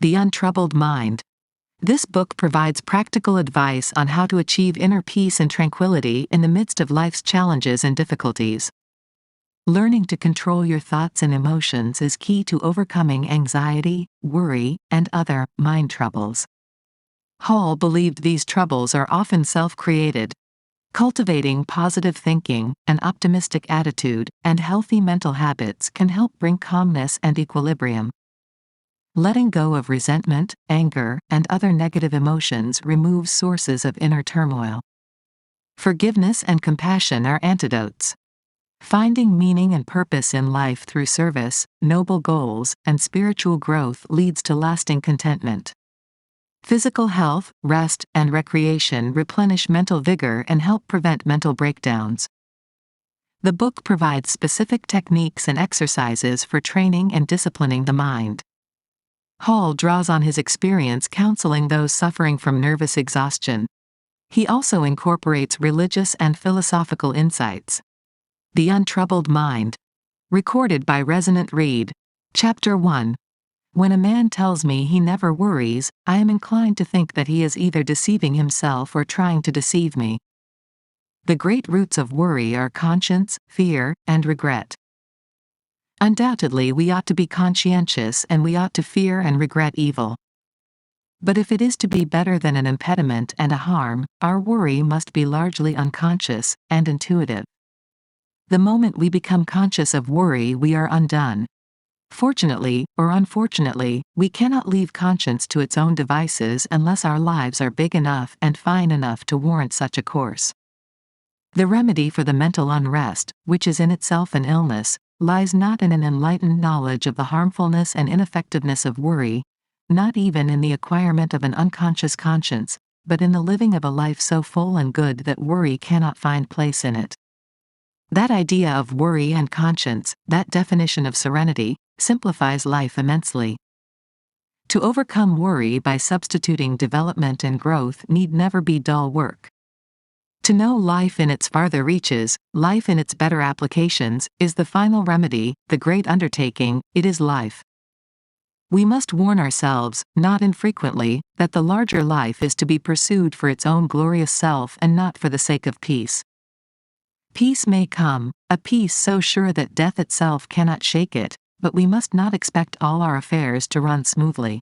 The Untroubled Mind. This book provides practical advice on how to achieve inner peace and tranquility in the midst of life's challenges and difficulties. Learning to control your thoughts and emotions is key to overcoming anxiety, worry, and other mind troubles. Hall believed these troubles are often self-created. Cultivating positive thinking, an optimistic attitude, and healthy mental habits can help bring calmness and equilibrium. Letting go of resentment, anger, and other negative emotions removes sources of inner turmoil. Forgiveness and compassion are antidotes. Finding meaning and purpose in life through service, noble goals, and spiritual growth leads to lasting contentment. Physical health, rest, and recreation replenish mental vigor and help prevent mental breakdowns. The book provides specific techniques and exercises for training and disciplining the mind. Hall draws on his experience counseling those suffering from nervous exhaustion. He also incorporates religious and philosophical insights. The Untroubled Mind. Recorded by Resonant. Read. Chapter 1. When a man tells me he never worries, I am inclined to think that he is either deceiving himself or trying to deceive me. The great roots of worry are conscience, fear, and regret. Undoubtedly, we ought to be conscientious and we ought to fear and regret evil. But if it is to be better than an impediment and a harm, our worry must be largely unconscious and intuitive. The moment we become conscious of worry, we are undone. Fortunately, or unfortunately, we cannot leave conscience to its own devices unless our lives are big enough and fine enough to warrant such a course. The remedy for the mental unrest, which is in itself an illness, lies not in an enlightened knowledge of the harmfulness and ineffectiveness of worry, not even in the acquirement of an unconscious conscience, but in the living of a life so full and good that worry cannot find place in it. That idea of worry and conscience, that definition of serenity, simplifies life immensely. To overcome worry by substituting development and growth need never be dull work. To know life in its farther reaches, life in its better applications, is the final remedy, the great undertaking, it is life. We must warn ourselves, not infrequently, that the larger life is to be pursued for its own glorious self and not for the sake of peace. Peace may come, a peace so sure that death itself cannot shake it, but we must not expect all our affairs to run smoothly.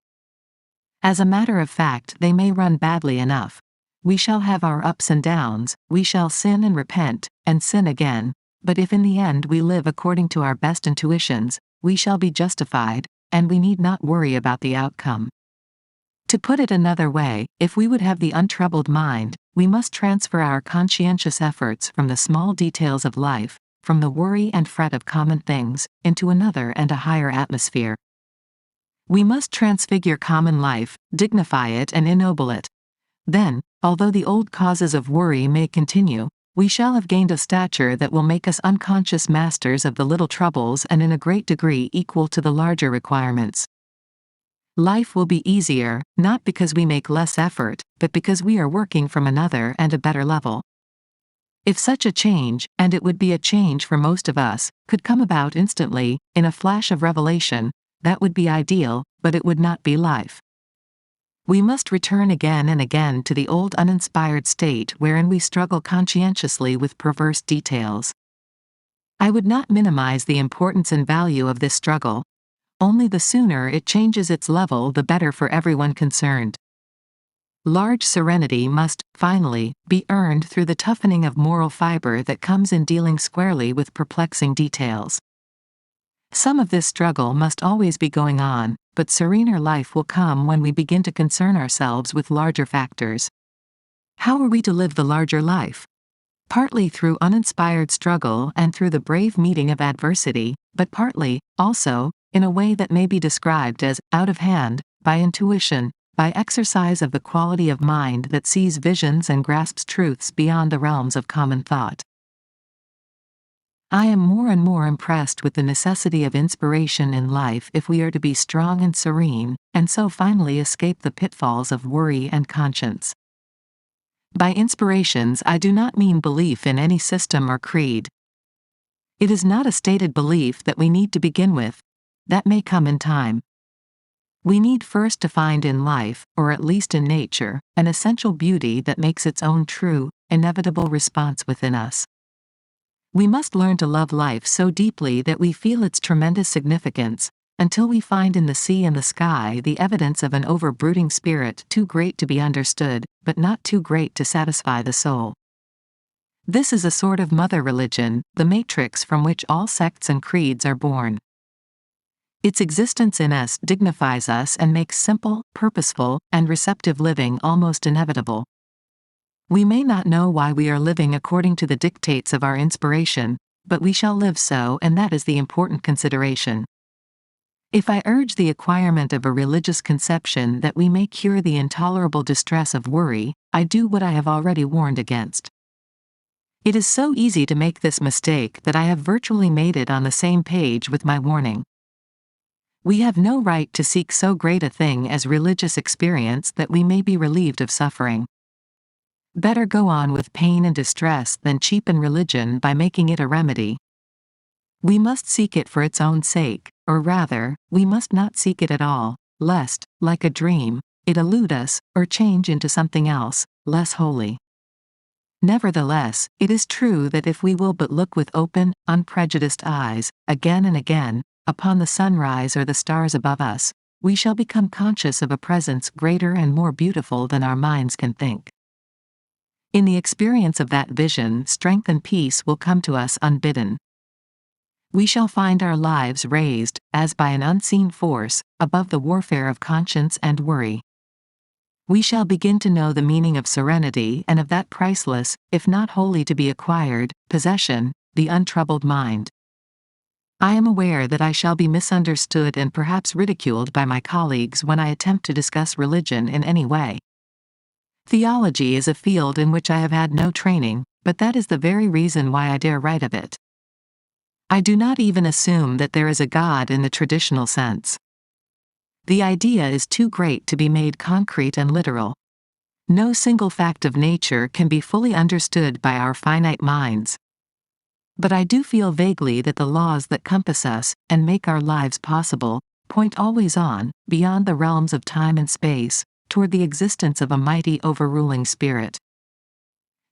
As a matter of fact, they may run badly enough. We shall have our ups and downs, we shall sin and repent, and sin again, but if in the end we live according to our best intuitions, we shall be justified, and we need not worry about the outcome. To put it another way, if we would have the untroubled mind, we must transfer our conscientious efforts from the small details of life, from the worry and fret of common things, into another and a higher atmosphere. We must transfigure common life, dignify it and ennoble it. Then, although the old causes of worry may continue, we shall have gained a stature that will make us unconscious masters of the little troubles and in a great degree equal to the larger requirements. Life will be easier, not because we make less effort, but because we are working from another and a better level. If such a change, and it would be a change for most of us, could come about instantly, in a flash of revelation, that would be ideal, but it would not be life. We must return again and again to the old uninspired state wherein we struggle conscientiously with perverse details. I would not minimize the importance and value of this struggle. Only the sooner it changes its level, the better for everyone concerned. Large serenity must, finally, be earned through the toughening of moral fiber that comes in dealing squarely with perplexing details. Some of this struggle must always be going on, but serener life will come when we begin to concern ourselves with larger factors. How are we to live the larger life? Partly through uninspired struggle and through the brave meeting of adversity, but partly, also, in a way that may be described as out of hand, by intuition, by exercise of the quality of mind that sees visions and grasps truths beyond the realms of common thought. I am more and more impressed with the necessity of inspiration in life if we are to be strong and serene, and so finally escape the pitfalls of worry and conscience. By inspirations I do not mean belief in any system or creed. It is not a stated belief that we need to begin with. That may come in time. We need first to find in life, or at least in nature, an essential beauty that makes its own true, inevitable response within us. We must learn to love life so deeply that we feel its tremendous significance, until we find in the sea and the sky the evidence of an over-brooding spirit too great to be understood, but not too great to satisfy the soul. This is a sort of mother religion, the matrix from which all sects and creeds are born. Its existence in us dignifies us and makes simple, purposeful, and receptive living almost inevitable. We may not know why we are living according to the dictates of our inspiration, but we shall live so, and that is the important consideration. If I urge the acquirement of a religious conception that we may cure the intolerable distress of worry, I do what I have already warned against. It is so easy to make this mistake that I have virtually made it on the same page with my warning. We have no right to seek so great a thing as religious experience that we may be relieved of suffering. Better go on with pain and distress than cheapen religion by making it a remedy. We must seek it for its own sake, or rather, we must not seek it at all, lest, like a dream, it elude us, or change into something else, less holy. Nevertheless, it is true that if we will but look with open, unprejudiced eyes, again and again, upon the sunrise or the stars above us, we shall become conscious of a presence greater and more beautiful than our minds can think. In the experience of that vision, strength and peace will come to us unbidden. We shall find our lives raised, as by an unseen force, above the warfare of conscience and worry. We shall begin to know the meaning of serenity and of that priceless, if not wholly to be acquired, possession, the untroubled mind. I am aware that I shall be misunderstood and perhaps ridiculed by my colleagues when I attempt to discuss religion in any way. Theology is a field in which I have had no training, but that is the very reason why I dare write of it. I do not even assume that there is a God in the traditional sense. The idea is too great to be made concrete and literal. No single fact of nature can be fully understood by our finite minds. But I do feel vaguely that the laws that compass us, and make our lives possible, point always on, beyond the realms of time and space, toward the existence of a mighty overruling spirit.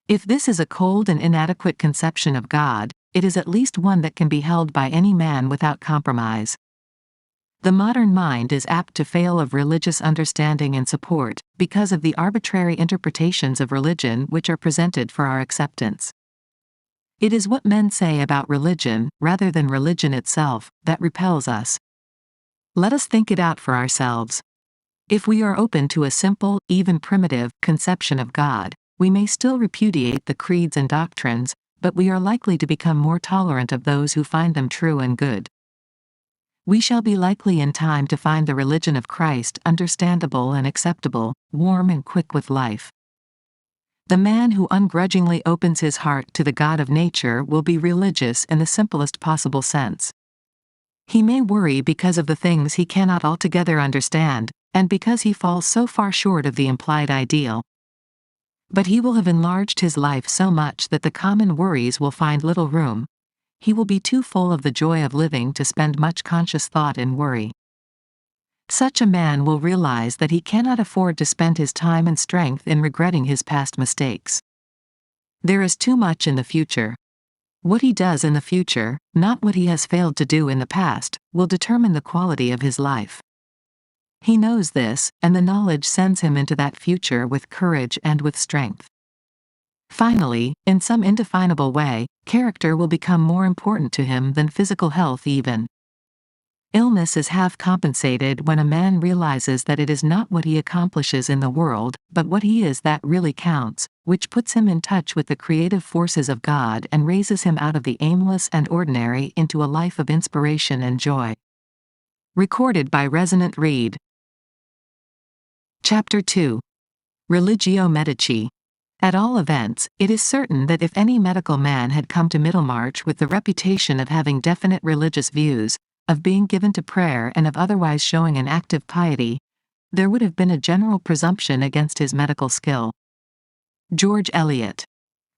If this is a cold and inadequate conception of God, it is at least one that can be held by any man without compromise. The modern mind is apt to fail of religious understanding and support, because of the arbitrary interpretations of religion which are presented for our acceptance. It is what men say about religion, rather than religion itself, that repels us. Let us think it out for ourselves. If we are open to a simple, even primitive, conception of God, we may still repudiate the creeds and doctrines, but we are likely to become more tolerant of those who find them true and good. We shall be likely in time to find the religion of Christ understandable and acceptable, warm and quick with life. The man who ungrudgingly opens his heart to the God of nature will be religious in the simplest possible sense. He may worry because of the things he cannot altogether understand, and because he falls so far short of the implied ideal. But he will have enlarged his life so much that the common worries will find little room. He will be too full of the joy of living to spend much conscious thought in worry. Such a man will realize that he cannot afford to spend his time and strength in regretting his past mistakes. There is too much in the future. What he does in the future, not what he has failed to do in the past, will determine the quality of his life. He knows this, and the knowledge sends him into that future with courage and with strength. Finally, in some indefinable way, character will become more important to him than physical health even. Illness is half compensated when a man realizes that it is not what he accomplishes in the world, but what he is that really counts, which puts him in touch with the creative forces of God and raises him out of the aimless and ordinary into a life of inspiration and joy. Recorded by Resonant Read. Chapter 2. Religio Medici. At all events, it is certain that if any medical man had come to Middlemarch with the reputation of having definite religious views, of being given to prayer and of otherwise showing an active piety, there would have been a general presumption against his medical skill. George Eliot.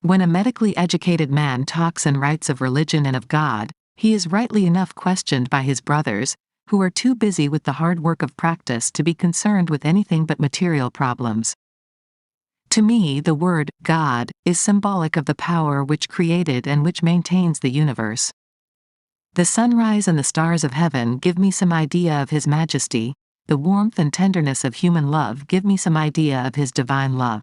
When a medically educated man talks and writes of religion and of God, he is rightly enough questioned by his brothers, who are too busy with the hard work of practice to be concerned with anything but material problems. To me, the word God is symbolic of the power which created and which maintains the universe. The sunrise and the stars of heaven give me some idea of His majesty. The warmth and tenderness of human love give me some idea of His divine love.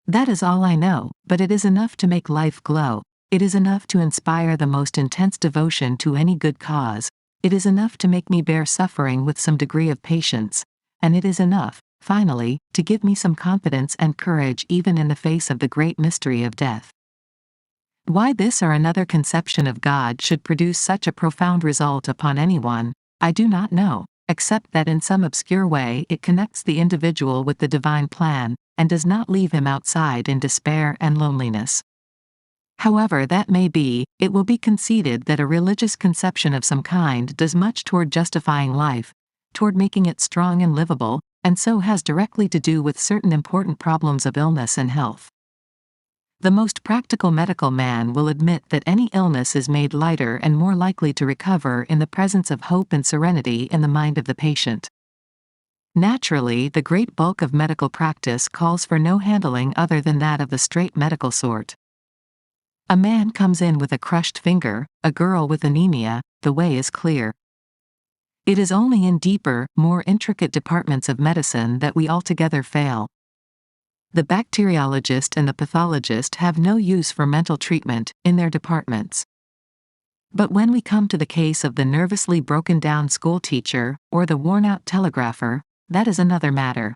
That is all I know, but it is enough to make life glow. It is enough to inspire the most intense devotion to any good cause. It is enough to make me bear suffering with some degree of patience. And it is enough, finally, to give me some confidence and courage even in the face of the great mystery of death. Why this or another conception of God should produce such a profound result upon anyone, I do not know, except that in some obscure way it connects the individual with the divine plan, and does not leave him outside in despair and loneliness. However that may be, it will be conceded that a religious conception of some kind does much toward justifying life, toward making it strong and livable, and so has directly to do with certain important problems of illness and health. The most practical medical man will admit that any illness is made lighter and more likely to recover in the presence of hope and serenity in the mind of the patient. Naturally, the great bulk of medical practice calls for no handling other than that of the straight medical sort. A man comes in with a crushed finger, a girl with anemia, the way is clear. It is only in deeper, more intricate departments of medicine that we altogether fail. The bacteriologist and the pathologist have no use for mental treatment in their departments. But when we come to the case of the nervously broken-down schoolteacher, or the worn-out telegrapher, that is another matter.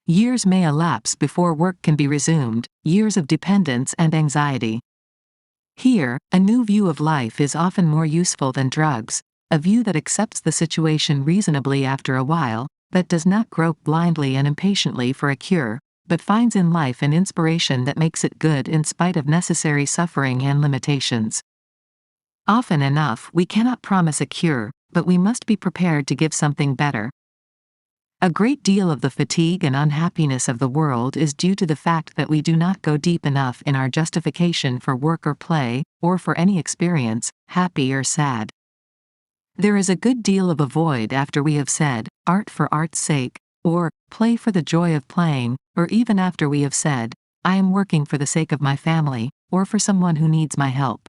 Years may elapse before work can be resumed, years of dependence and anxiety. Here, a new view of life is often more useful than drugs, a view that accepts the situation reasonably after a while, that does not grope blindly and impatiently for a cure, but finds in life an inspiration that makes it good in spite of necessary suffering and limitations. Often enough we cannot promise a cure, but we must be prepared to give something better. A great deal of the fatigue and unhappiness of the world is due to the fact that we do not go deep enough in our justification for work or play, or for any experience, happy or sad. There is a good deal of a void after we have said, art for art's sake, or, play for the joy of playing, or even after we have said, I am working for the sake of my family, or for someone who needs my help.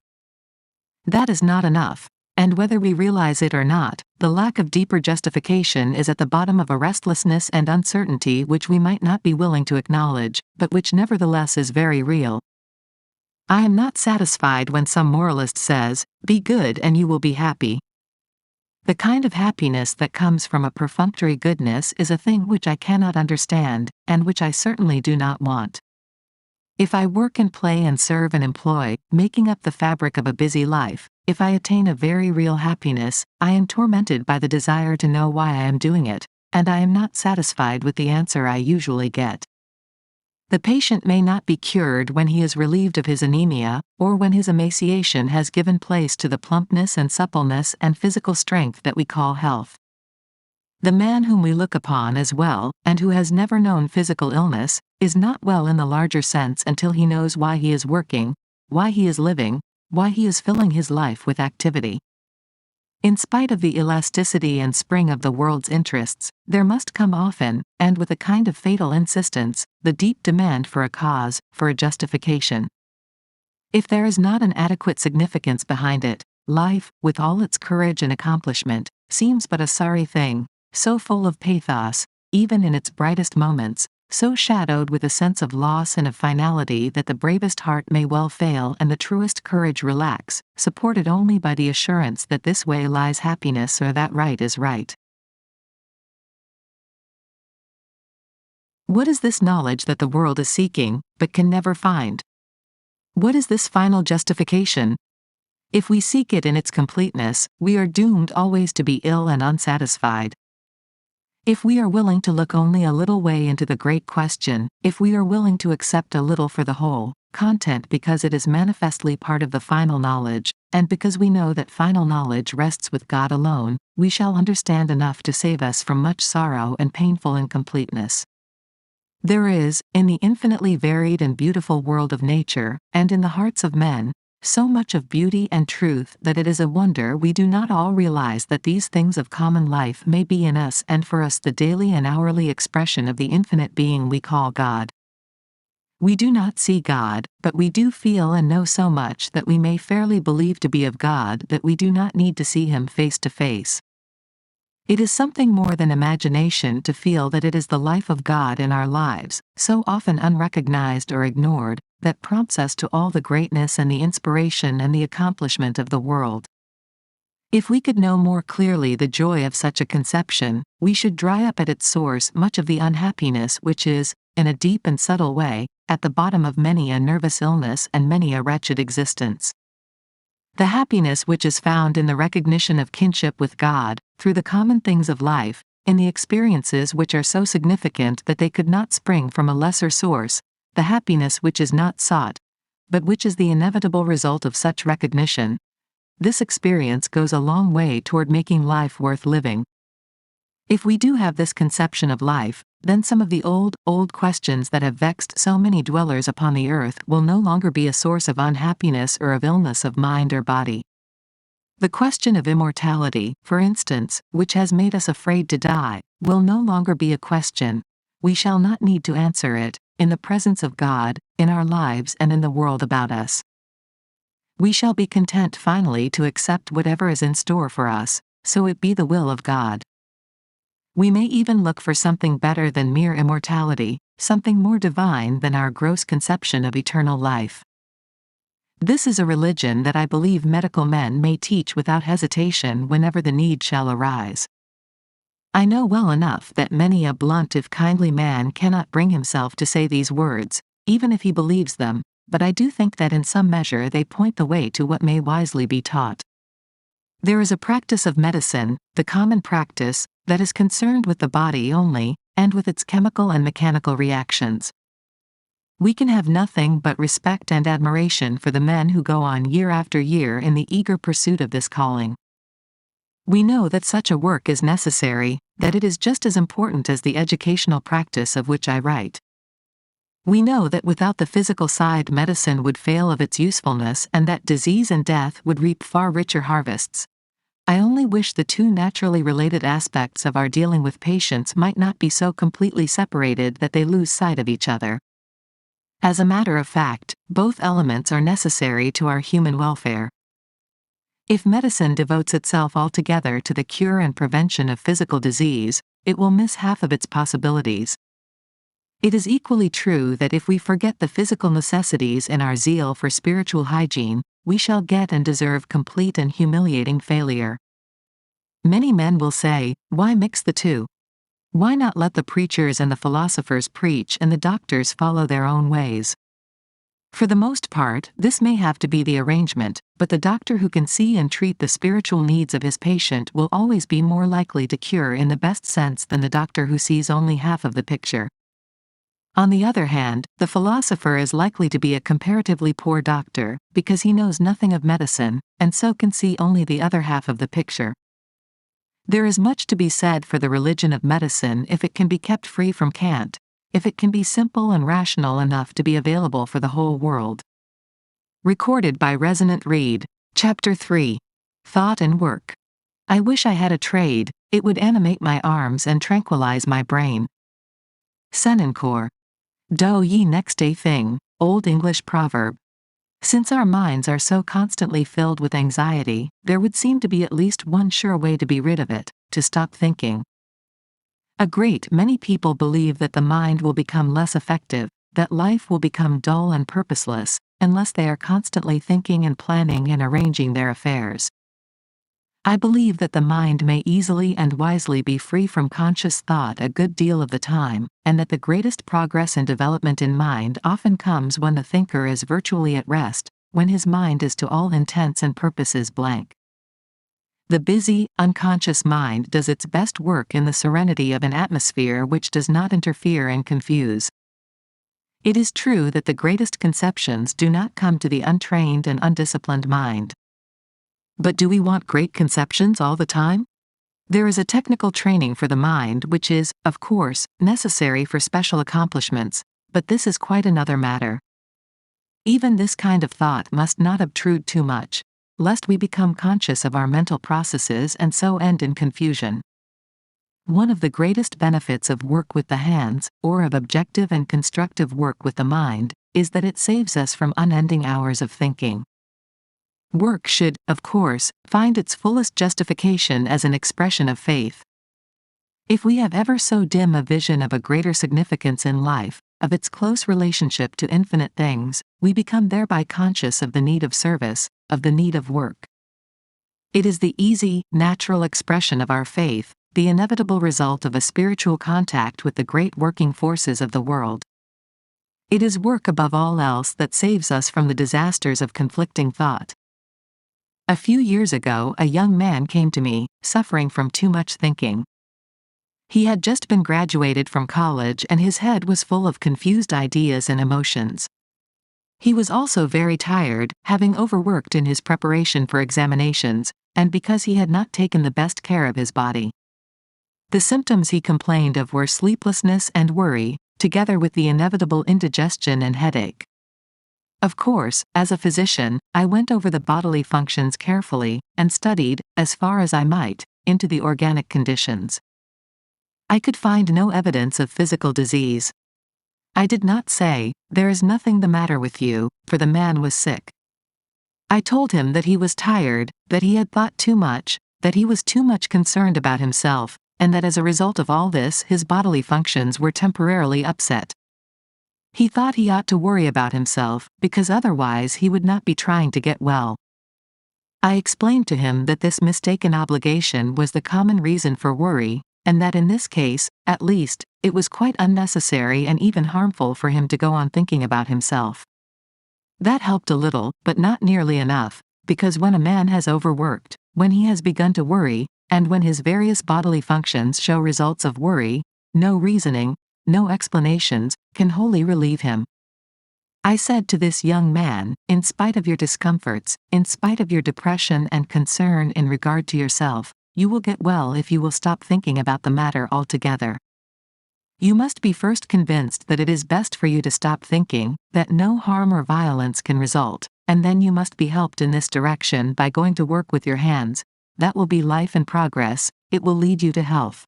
That is not enough. And whether we realize it or not, the lack of deeper justification is at the bottom of a restlessness and uncertainty which we might not be willing to acknowledge, but which nevertheless is very real. I am not satisfied when some moralist says, be good and you will be happy. The kind of happiness that comes from a perfunctory goodness is a thing which I cannot understand, and which I certainly do not want. If I work and play and serve and employ, making up the fabric of a busy life, if I attain a very real happiness, I am tormented by the desire to know why I am doing it, and I am not satisfied with the answer I usually get. The patient may not be cured when he is relieved of his anemia, or when his emaciation has given place to the plumpness and suppleness and physical strength that we call health. The man whom we look upon as well, and who has never known physical illness, is not well in the larger sense until he knows why he is working, why he is living, why he is filling his life with activity. In spite of the elasticity and spring of the world's interests, there must come often, and with a kind of fatal insistence, the deep demand for a cause, for a justification. If there is not an adequate significance behind it, life, with all its courage and accomplishment, seems but a sorry thing, so full of pathos, even in its brightest moments, so shadowed with a sense of loss and of finality that the bravest heart may well fail and the truest courage relax, supported only by the assurance that this way lies happiness or that right is right. What is this knowledge that the world is seeking, but can never find? What is this final justification? If we seek it in its completeness, we are doomed always to be ill and unsatisfied. If we are willing to look only a little way into the great question, if we are willing to accept a little for the whole, content because it is manifestly part of the final knowledge, and because we know that final knowledge rests with God alone, we shall understand enough to save us from much sorrow and painful incompleteness. There is, in the infinitely varied and beautiful world of nature, and in the hearts of men, so much of beauty and truth that it is a wonder we do not all realize that these things of common life may be in us and for us the daily and hourly expression of the infinite being we call God. We do not see God, but we do feel and know so much that we may fairly believe to be of God that we do not need to see Him face to face. It is something more than imagination to feel that it is the life of God in our lives, so often unrecognized or ignored, that prompts us to all the greatness and the inspiration and the accomplishment of the world. If we could know more clearly the joy of such a conception, we should dry up at its source much of the unhappiness which is, in a deep and subtle way, at the bottom of many a nervous illness and many a wretched existence. The happiness which is found in the recognition of kinship with God, through the common things of life, in the experiences which are so significant that they could not spring from a lesser source, the happiness which is not sought, but which is the inevitable result of such recognition, this experience goes a long way toward making life worth living. If we do have this conception of life, then some of the old questions that have vexed so many dwellers upon the earth will no longer be a source of unhappiness or of illness of mind or body. The question of immortality, for instance, which has made us afraid to die, will no longer be a question. We shall not need to answer it, in the presence of God, in our lives and in the world about us. We shall be content finally to accept whatever is in store for us, so it be the will of God. We may even look for something better than mere immortality, something more divine than our gross conception of eternal life. This is a religion that I believe medical men may teach without hesitation whenever the need shall arise. I know well enough that many a blunt if kindly man cannot bring himself to say these words, even if he believes them, but I do think that in some measure they point the way to what may wisely be taught. There is a practice of medicine, the common practice, that is concerned with the body only, and with its chemical and mechanical reactions. We can have nothing but respect and admiration for the men who go on year after year in the eager pursuit of this calling. We know that such a work is necessary, that it is just as important as the educational practice of which I write. We know that without the physical side medicine would fail of its usefulness and that disease and death would reap far richer harvests. I only wish the two naturally related aspects of our dealing with patients might not be so completely separated that they lose sight of each other. As a matter of fact, both elements are necessary to our human welfare. If medicine devotes itself altogether to the cure and prevention of physical disease, it will miss half of its possibilities. It is equally true that if we forget the physical necessities in our zeal for spiritual hygiene, we shall get and deserve complete and humiliating failure. Many men will say, why mix the two? Why not let the preachers and the philosophers preach and the doctors follow their own ways? For the most part, this may have to be the arrangement, but the doctor who can see and treat the spiritual needs of his patient will always be more likely to cure in the best sense than the doctor who sees only half of the picture. On the other hand, the philosopher is likely to be a comparatively poor doctor, because he knows nothing of medicine, and so can see only the other half of the picture. There is much to be said for the religion of medicine if it can be kept free from cant, if it can be simple and rational enough to be available for the whole world. Recorded by Resonant Read. Chapter 3. Thought and Work. I wish I had a trade, it would animate my arms and tranquilize my brain. Senancour. Do ye next a thing, Old English proverb. Since our minds are so constantly filled with anxiety, there would seem to be at least one sure way to be rid of it, to stop thinking. A great many people believe that the mind will become less effective, that life will become dull and purposeless, unless they are constantly thinking and planning and arranging their affairs. I believe that the mind may easily and wisely be free from conscious thought a good deal of the time, and that the greatest progress and development in mind often comes when the thinker is virtually at rest, when his mind is to all intents and purposes blank. The busy, unconscious mind does its best work in the serenity of an atmosphere which does not interfere and confuse. It is true that the greatest conceptions do not come to the untrained and undisciplined mind. But do we want great conceptions all the time? There is a technical training for the mind which is, of course, necessary for special accomplishments, but this is quite another matter. Even this kind of thought must not obtrude too much, lest we become conscious of our mental processes and so end in confusion. One of the greatest benefits of work with the hands, or of objective and constructive work with the mind, is that it saves us from unending hours of thinking. Work should, of course, find its fullest justification as an expression of faith. If we have ever so dim a vision of a greater significance in life, of its close relationship to infinite things, we become thereby conscious of the need of service, of the need of work. It is the easy, natural expression of our faith, the inevitable result of a spiritual contact with the great working forces of the world. It is work above all else that saves us from the disasters of conflicting thought. A few years ago, a young man came to me, suffering from too much thinking. He had just been graduated from college and his head was full of confused ideas and emotions. He was also very tired, having overworked in his preparation for examinations, and because he had not taken the best care of his body. The symptoms he complained of were sleeplessness and worry, together with the inevitable indigestion and headache. Of course, as a physician, I went over the bodily functions carefully, and studied, as far as I might, into the organic conditions. I could find no evidence of physical disease. I did not say, "There is nothing the matter with you," for the man was sick. I told him that he was tired, that he had thought too much, that he was too much concerned about himself, and that as a result of all this his bodily functions were temporarily upset. He thought he ought to worry about himself, because otherwise he would not be trying to get well. I explained to him that this mistaken obligation was the common reason for worry, and that in this case, at least, it was quite unnecessary and even harmful for him to go on thinking about himself. That helped a little, but not nearly enough, because when a man has overworked, when he has begun to worry, and when his various bodily functions show results of worry, no reasoning, no explanations, can wholly relieve him. I said to this young man, in spite of your discomforts, in spite of your depression and concern in regard to yourself, you will get well if you will stop thinking about the matter altogether. You must be first convinced that it is best for you to stop thinking, that no harm or violence can result, and then you must be helped in this direction by going to work with your hands. That will be life and progress, it will lead you to health.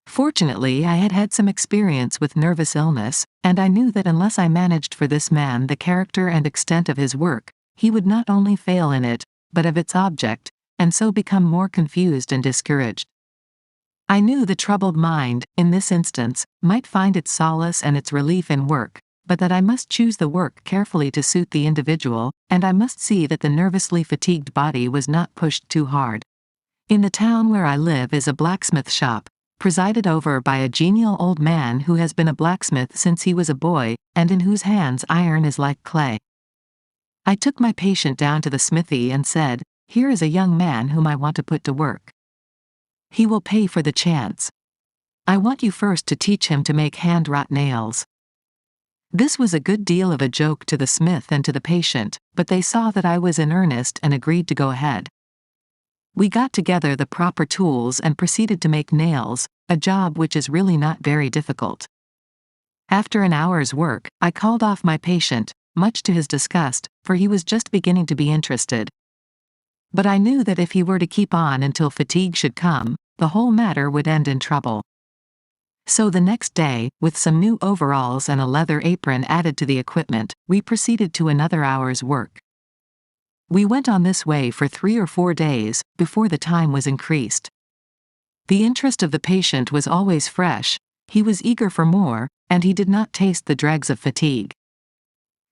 Fortunately, I had had some experience with nervous illness, and I knew that unless I managed for this man the character and extent of his work, he would not only fail in it, but of its object, and so become more confused and discouraged. I knew the troubled mind, in this instance, might find its solace and its relief in work, but that I must choose the work carefully to suit the individual, and I must see that the nervously fatigued body was not pushed too hard. In the town where I live is a blacksmith shop, presided over by a genial old man who has been a blacksmith since he was a boy, and in whose hands iron is like clay. I took my patient down to the smithy and said, "Here is a young man whom I want to put to work. He will pay for the chance. I want you first to teach him to make hand-wrought nails." This was a good deal of a joke to the smith and to the patient, but they saw that I was in earnest and agreed to go ahead. We got together the proper tools and proceeded to make nails, a job which is really not very difficult. After an hour's work, I called off my patient, much to his disgust, for he was just beginning to be interested. But I knew that if he were to keep on until fatigue should come, the whole matter would end in trouble. So the next day, with some new overalls and a leather apron added to the equipment, we proceeded to another hour's work. We went on this way for 3 or 4 days, before the time was increased. The interest of the patient was always fresh, he was eager for more, and he did not taste the dregs of fatigue.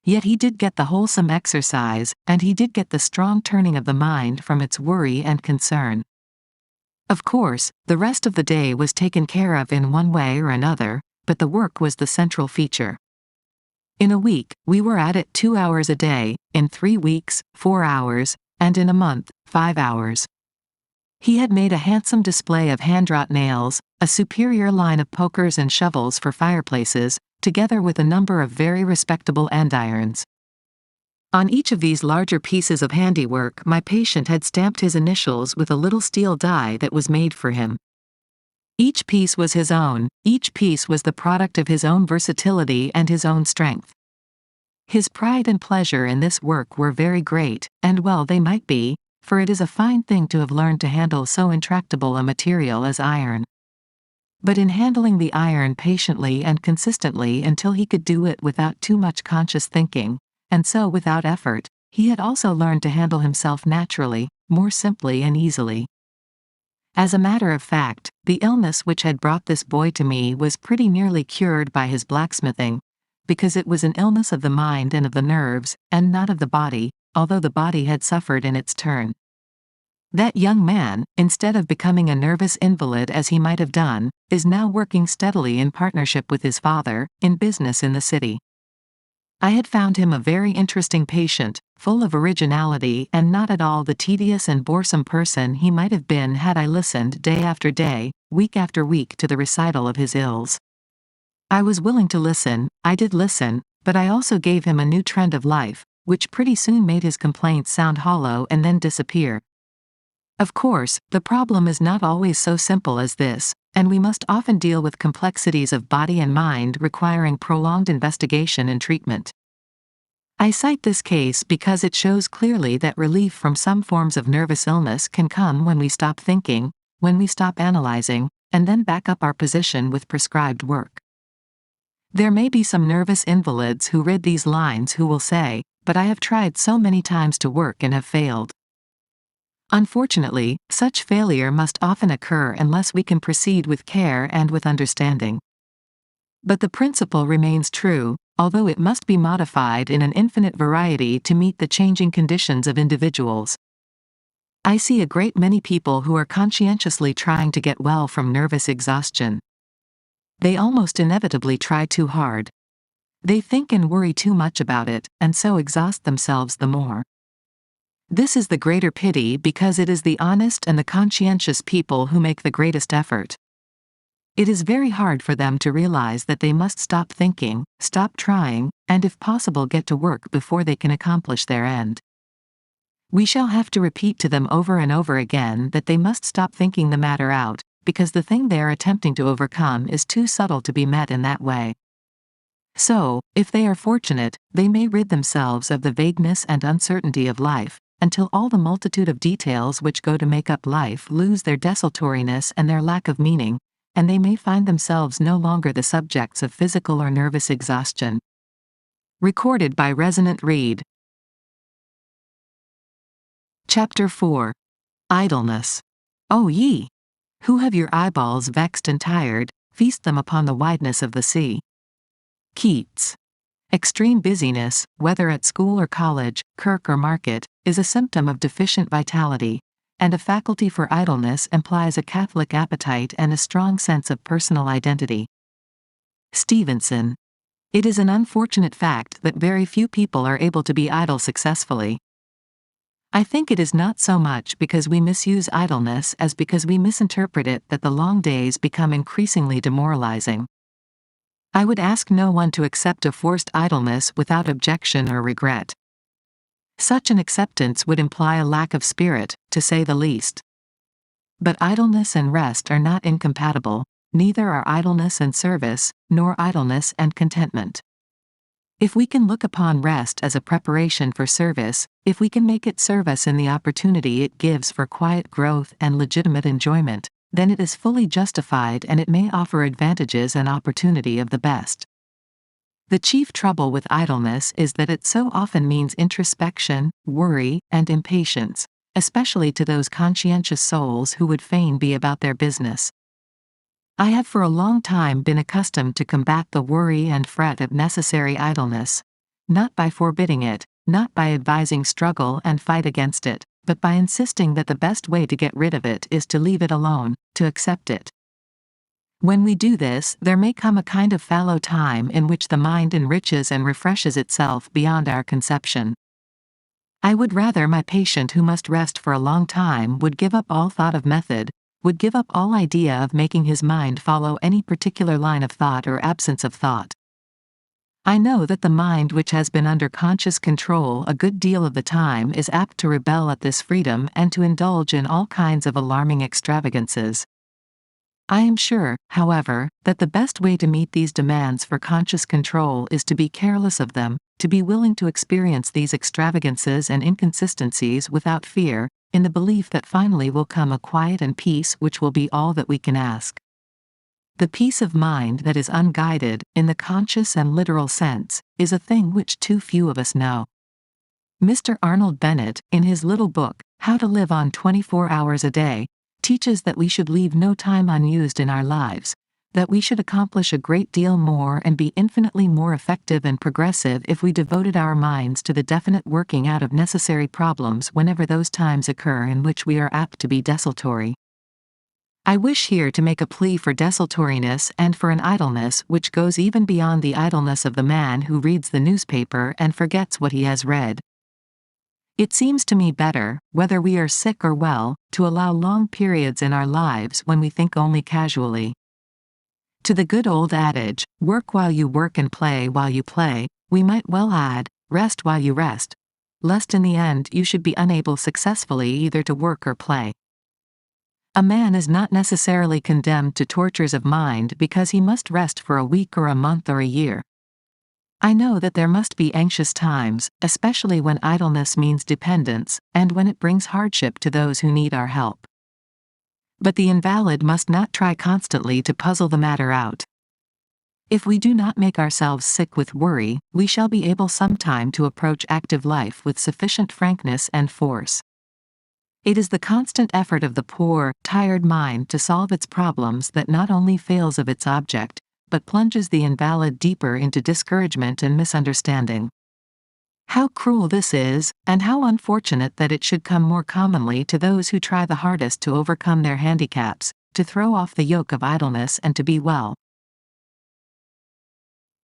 Yet he did get the wholesome exercise, and he did get the strong turning of the mind from its worry and concern. Of course, the rest of the day was taken care of in one way or another, but the work was the central feature. In a week, we were at it 2 hours a day, in 3 weeks, 4 hours, and in a month, 5 hours. He had made a handsome display of hand-wrought nails, a superior line of pokers and shovels for fireplaces, together with a number of very respectable andirons. On each of these larger pieces of handiwork my patient had stamped his initials with a little steel die that was made for him. Each piece was his own, each piece was the product of his own versatility and his own strength. His pride and pleasure in this work were very great, and well they might be, for it is a fine thing to have learned to handle so intractable a material as iron. But in handling the iron patiently and consistently until he could do it without too much conscious thinking, and so without effort, he had also learned to handle himself naturally, more simply and easily. As a matter of fact, the illness which had brought this boy to me was pretty nearly cured by his blacksmithing, because it was an illness of the mind and of the nerves, and not of the body, although the body had suffered in its turn. That young man, instead of becoming a nervous invalid as he might have done, is now working steadily in partnership with his father, in business in the city. I had found him a very interesting patient, full of originality and not at all the tedious and boresome person he might have been had I listened day after day, week after week to the recital of his ills. I was willing to listen, I did listen, but I also gave him a new trend of life, which pretty soon made his complaints sound hollow and then disappear. Of course, the problem is not always so simple as this, and we must often deal with complexities of body and mind requiring prolonged investigation and treatment. I cite this case because it shows clearly that relief from some forms of nervous illness can come when we stop thinking, when we stop analyzing, and then back up our position with prescribed work. There may be some nervous invalids who read these lines who will say, "But I have tried so many times to work and have failed." Unfortunately, such failure must often occur unless we can proceed with care and with understanding. But the principle remains true, although it must be modified in an infinite variety to meet the changing conditions of individuals. I see a great many people who are conscientiously trying to get well from nervous exhaustion. They almost inevitably try too hard. They think and worry too much about it, and so exhaust themselves the more. This is the greater pity because it is the honest and the conscientious people who make the greatest effort. It is very hard for them to realize that they must stop thinking, stop trying, and if possible get to work before they can accomplish their end. We shall have to repeat to them over and over again that they must stop thinking the matter out, because the thing they are attempting to overcome is too subtle to be met in that way. So, if they are fortunate, they may rid themselves of the vagueness and uncertainty of life, until all the multitude of details which go to make up life lose their desultoriness and their lack of meaning, and they may find themselves no longer the subjects of physical or nervous exhaustion. Recorded by Resonant Read. Chapter 4. Idleness. O ye, who have your eyeballs vexed and tired, feast them upon the wideness of the sea. Keats. Extreme busyness, whether at school or college, kirk or market, is a symptom of deficient vitality, and a faculty for idleness implies a catholic appetite and a strong sense of personal identity. Stevenson. It is an unfortunate fact that very few people are able to be idle successfully. I think it is not so much because we misuse idleness as because we misinterpret it that the long days become increasingly demoralizing. I would ask no one to accept a forced idleness without objection or regret. Such an acceptance would imply a lack of spirit, to say the least. But idleness and rest are not incompatible, neither are idleness and service, nor idleness and contentment. If we can look upon rest as a preparation for service, if we can make it serve us in the opportunity it gives for quiet growth and legitimate enjoyment, then it is fully justified and it may offer advantages and opportunity of the best. The chief trouble with idleness is that it so often means introspection, worry, and impatience, especially to those conscientious souls who would fain be about their business. I have for a long time been accustomed to combat the worry and fret of necessary idleness, not by forbidding it, not by advising struggle and fight against it, but by insisting that the best way to get rid of it is to leave it alone, to accept it. When we do this, there may come a kind of fallow time in which the mind enriches and refreshes itself beyond our conception. I would rather my patient who must rest for a long time would give up all thought of method, would give up all idea of making his mind follow any particular line of thought or absence of thought. I know that the mind which has been under conscious control a good deal of the time is apt to rebel at this freedom and to indulge in all kinds of alarming extravagances. I am sure, however, that the best way to meet these demands for conscious control is to be careless of them, to be willing to experience these extravagances and inconsistencies without fear, in the belief that finally will come a quiet and peace which will be all that we can ask. The peace of mind that is unguided, in the conscious and literal sense, is a thing which too few of us know. Mr. Arnold Bennett, in his little book, How to Live on 24 Hours a Day, teaches that we should leave no time unused in our lives, that we should accomplish a great deal more and be infinitely more effective and progressive if we devoted our minds to the definite working out of necessary problems whenever those times occur in which we are apt to be desultory. I wish here to make a plea for desultoriness and for an idleness which goes even beyond the idleness of the man who reads the newspaper and forgets what he has read. It seems to me better, whether we are sick or well, to allow long periods in our lives when we think only casually. To the good old adage, work while you work and play while you play, we might well add, rest while you rest, lest in the end you should be unable successfully either to work or play. A man is not necessarily condemned to tortures of mind because he must rest for a week or a month or a year. I know that there must be anxious times, especially when idleness means dependence, and when it brings hardship to those who need our help. But the invalid must not try constantly to puzzle the matter out. If we do not make ourselves sick with worry, we shall be able sometime to approach active life with sufficient frankness and force. It is the constant effort of the poor, tired mind to solve its problems that not only fails of its object, but plunges the invalid deeper into discouragement and misunderstanding. How cruel this is, and how unfortunate that it should come more commonly to those who try the hardest to overcome their handicaps, to throw off the yoke of idleness and to be well.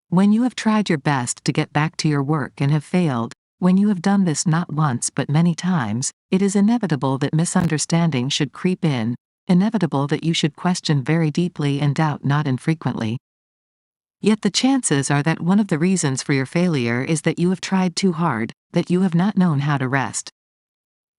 When you have tried your best to get back to your work and have failed, when you have done this not once but many times, it is inevitable that misunderstanding should creep in, inevitable that you should question very deeply and doubt not infrequently. Yet the chances are that one of the reasons for your failure is that you have tried too hard, that you have not known how to rest.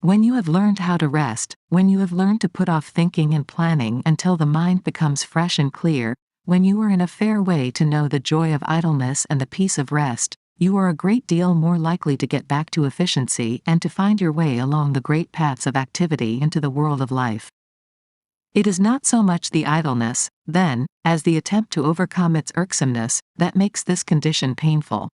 When you have learned how to rest, when you have learned to put off thinking and planning until the mind becomes fresh and clear, when you are in a fair way to know the joy of idleness and the peace of rest, you are a great deal more likely to get back to efficiency and to find your way along the great paths of activity into the world of life. It is not so much the idleness, then, as the attempt to overcome its irksomeness, that makes this condition painful.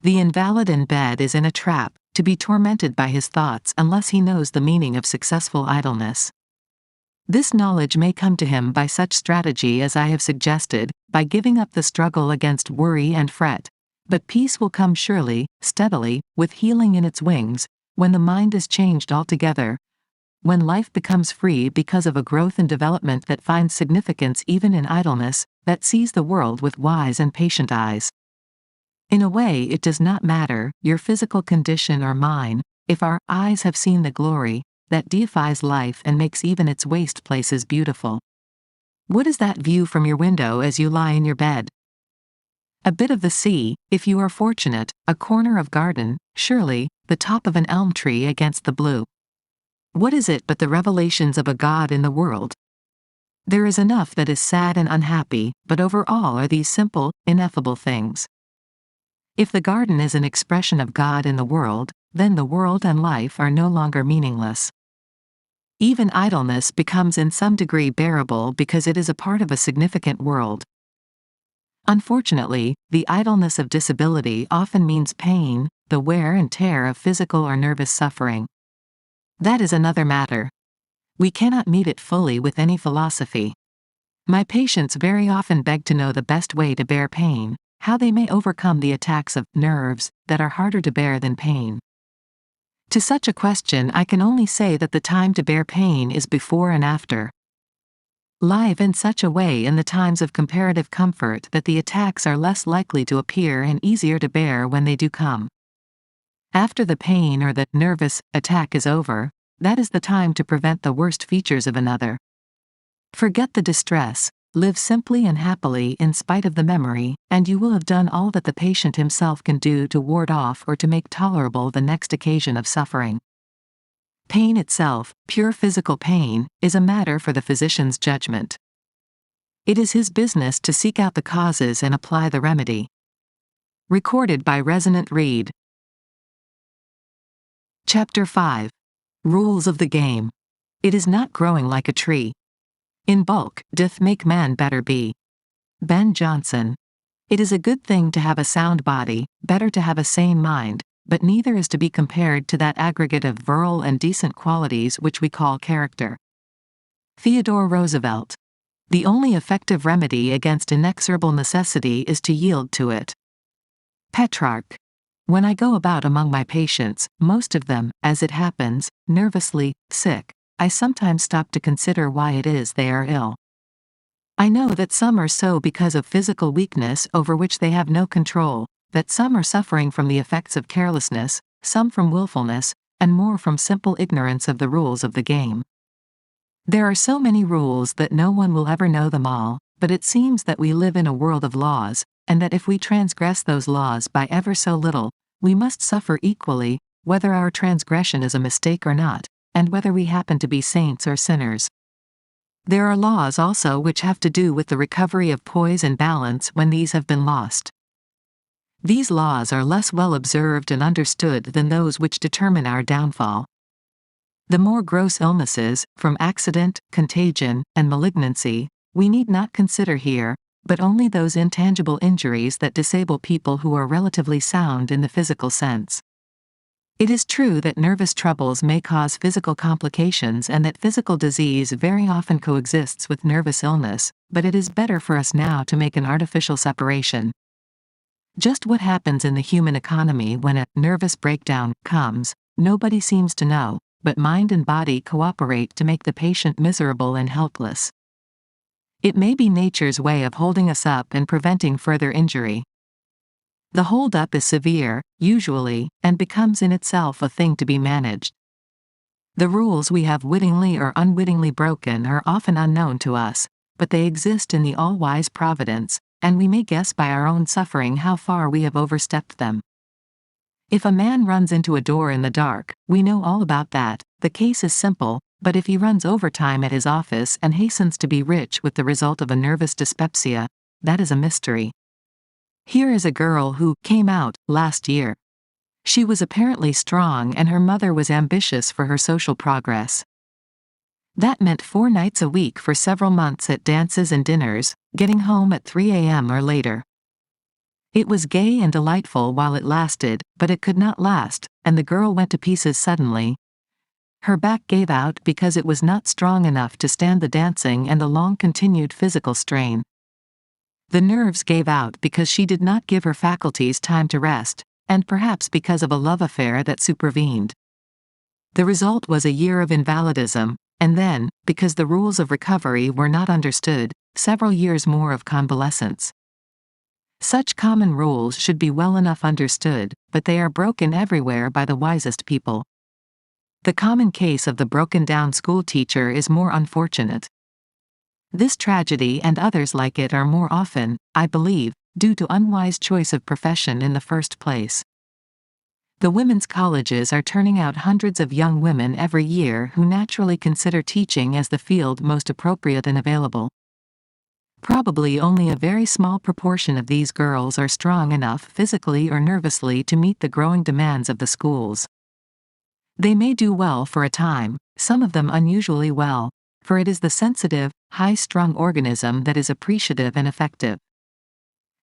The invalid in bed is in a trap, to be tormented by his thoughts unless he knows the meaning of successful idleness. This knowledge may come to him by such strategy as I have suggested, by giving up the struggle against worry and fret. But peace will come surely, steadily, with healing in its wings, when the mind is changed altogether, when life becomes free because of a growth and development that finds significance even in idleness, that sees the world with wise and patient eyes. In a way it does not matter, your physical condition or mine, if our eyes have seen the glory that deifies life and makes even its waste places beautiful. What is that view from your window as you lie in your bed? A bit of the sea, if you are fortunate, a corner of garden, surely, the top of an elm tree against the blue. What is it but the revelations of a God in the world? There is enough that is sad and unhappy, but over all are these simple, ineffable things. If the garden is an expression of God in the world, then the world and life are no longer meaningless. Even idleness becomes in some degree bearable because it is a part of a significant world. Unfortunately, the idleness of disability often means pain, the wear and tear of physical or nervous suffering. That is another matter. We cannot meet it fully with any philosophy. My patients very often beg to know the best way to bear pain, how they may overcome the attacks of nerves that are harder to bear than pain. To such a question I can only say that the time to bear pain is before and after. Live in such a way in the times of comparative comfort that the attacks are less likely to appear and easier to bear when they do come. After the pain or the nervous attack is over, that is the time to prevent the worst features of another. Forget the distress, live simply and happily in spite of the memory, and you will have done all that the patient himself can do to ward off or to make tolerable the next occasion of suffering. Pain itself, pure physical pain, is a matter for the physician's judgment. It is his business to seek out the causes and apply the remedy. Recorded by Resonant Read. Chapter 5. Rules of the Game. It is not growing like a tree. In bulk, doth make man better be. Ben Jonson. It is a good thing to have a sound body, better to have a sane mind, but neither is to be compared to that aggregate of virile and decent qualities which we call character. Theodore Roosevelt. The only effective remedy against inexorable necessity is to yield to it. Petrarch. When I go about among my patients, most of them, as it happens, nervously sick, I sometimes stop to consider why it is they are ill. I know that some are so because of physical weakness over which they have no control, that some are suffering from the effects of carelessness, some from willfulness, and more from simple ignorance of the rules of the game. There are so many rules that no one will ever know them all, but it seems that we live in a world of laws, and that if we transgress those laws by ever so little, we must suffer equally, whether our transgression is a mistake or not, and whether we happen to be saints or sinners. There are laws also which have to do with the recovery of poise and balance when these have been lost. These laws are less well observed and understood than those which determine our downfall. The more gross illnesses, from accident, contagion, and malignancy, we need not consider here, but only those intangible injuries that disable people who are relatively sound in the physical sense. It is true that nervous troubles may cause physical complications and that physical disease very often coexists with nervous illness, but it is better for us now to make an artificial separation. Just what happens in the human economy when a nervous breakdown comes, nobody seems to know, but mind and body cooperate to make the patient miserable and helpless. It may be nature's way of holding us up and preventing further injury. The hold-up is severe, usually, and becomes in itself a thing to be managed. The rules we have wittingly or unwittingly broken are often unknown to us, but they exist in the all-wise providence, and we may guess by our own suffering how far we have overstepped them. If a man runs into a door in the dark, we know all about that. The case is simple, but if he runs overtime at his office and hastens to be rich with the result of a nervous dyspepsia, that is a mystery. Here is a girl who came out last year. She was apparently strong and her mother was ambitious for her social progress. That meant 4 nights a week for several months at dances and dinners, getting home at 3 a.m. or later. It was gay and delightful while it lasted, but it could not last, and the girl went to pieces suddenly. Her back gave out because it was not strong enough to stand the dancing and the long-continued physical strain. The nerves gave out because she did not give her faculties time to rest, and perhaps because of a love affair that supervened. The result was a year of invalidism, and then, because the rules of recovery were not understood, several years more of convalescence. Such common rules should be well enough understood, but they are broken everywhere by the wisest people. The common case of the broken-down schoolteacher is more unfortunate. This tragedy and others like it are more often, I believe, due to unwise choice of profession in the first place. The women's colleges are turning out hundreds of young women every year who naturally consider teaching as the field most appropriate and available. Probably only a very small proportion of these girls are strong enough physically or nervously to meet the growing demands of the schools. They may do well for a time, some of them unusually well, for it is the sensitive, high-strung organism that is appreciative and effective.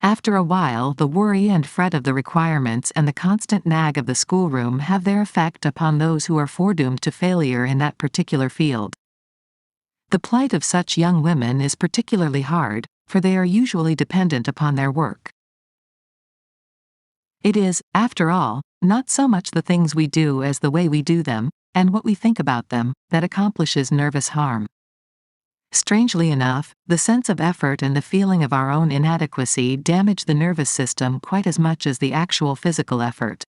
After a while, the worry and fret of the requirements and the constant nag of the schoolroom have their effect upon those who are foredoomed to failure in that particular field. The plight of such young women is particularly hard, for they are usually dependent upon their work. It is, after all, not so much the things we do as the way we do them, and what we think about them, that accomplishes nervous harm. Strangely enough, the sense of effort and the feeling of our own inadequacy damage the nervous system quite as much as the actual physical effort.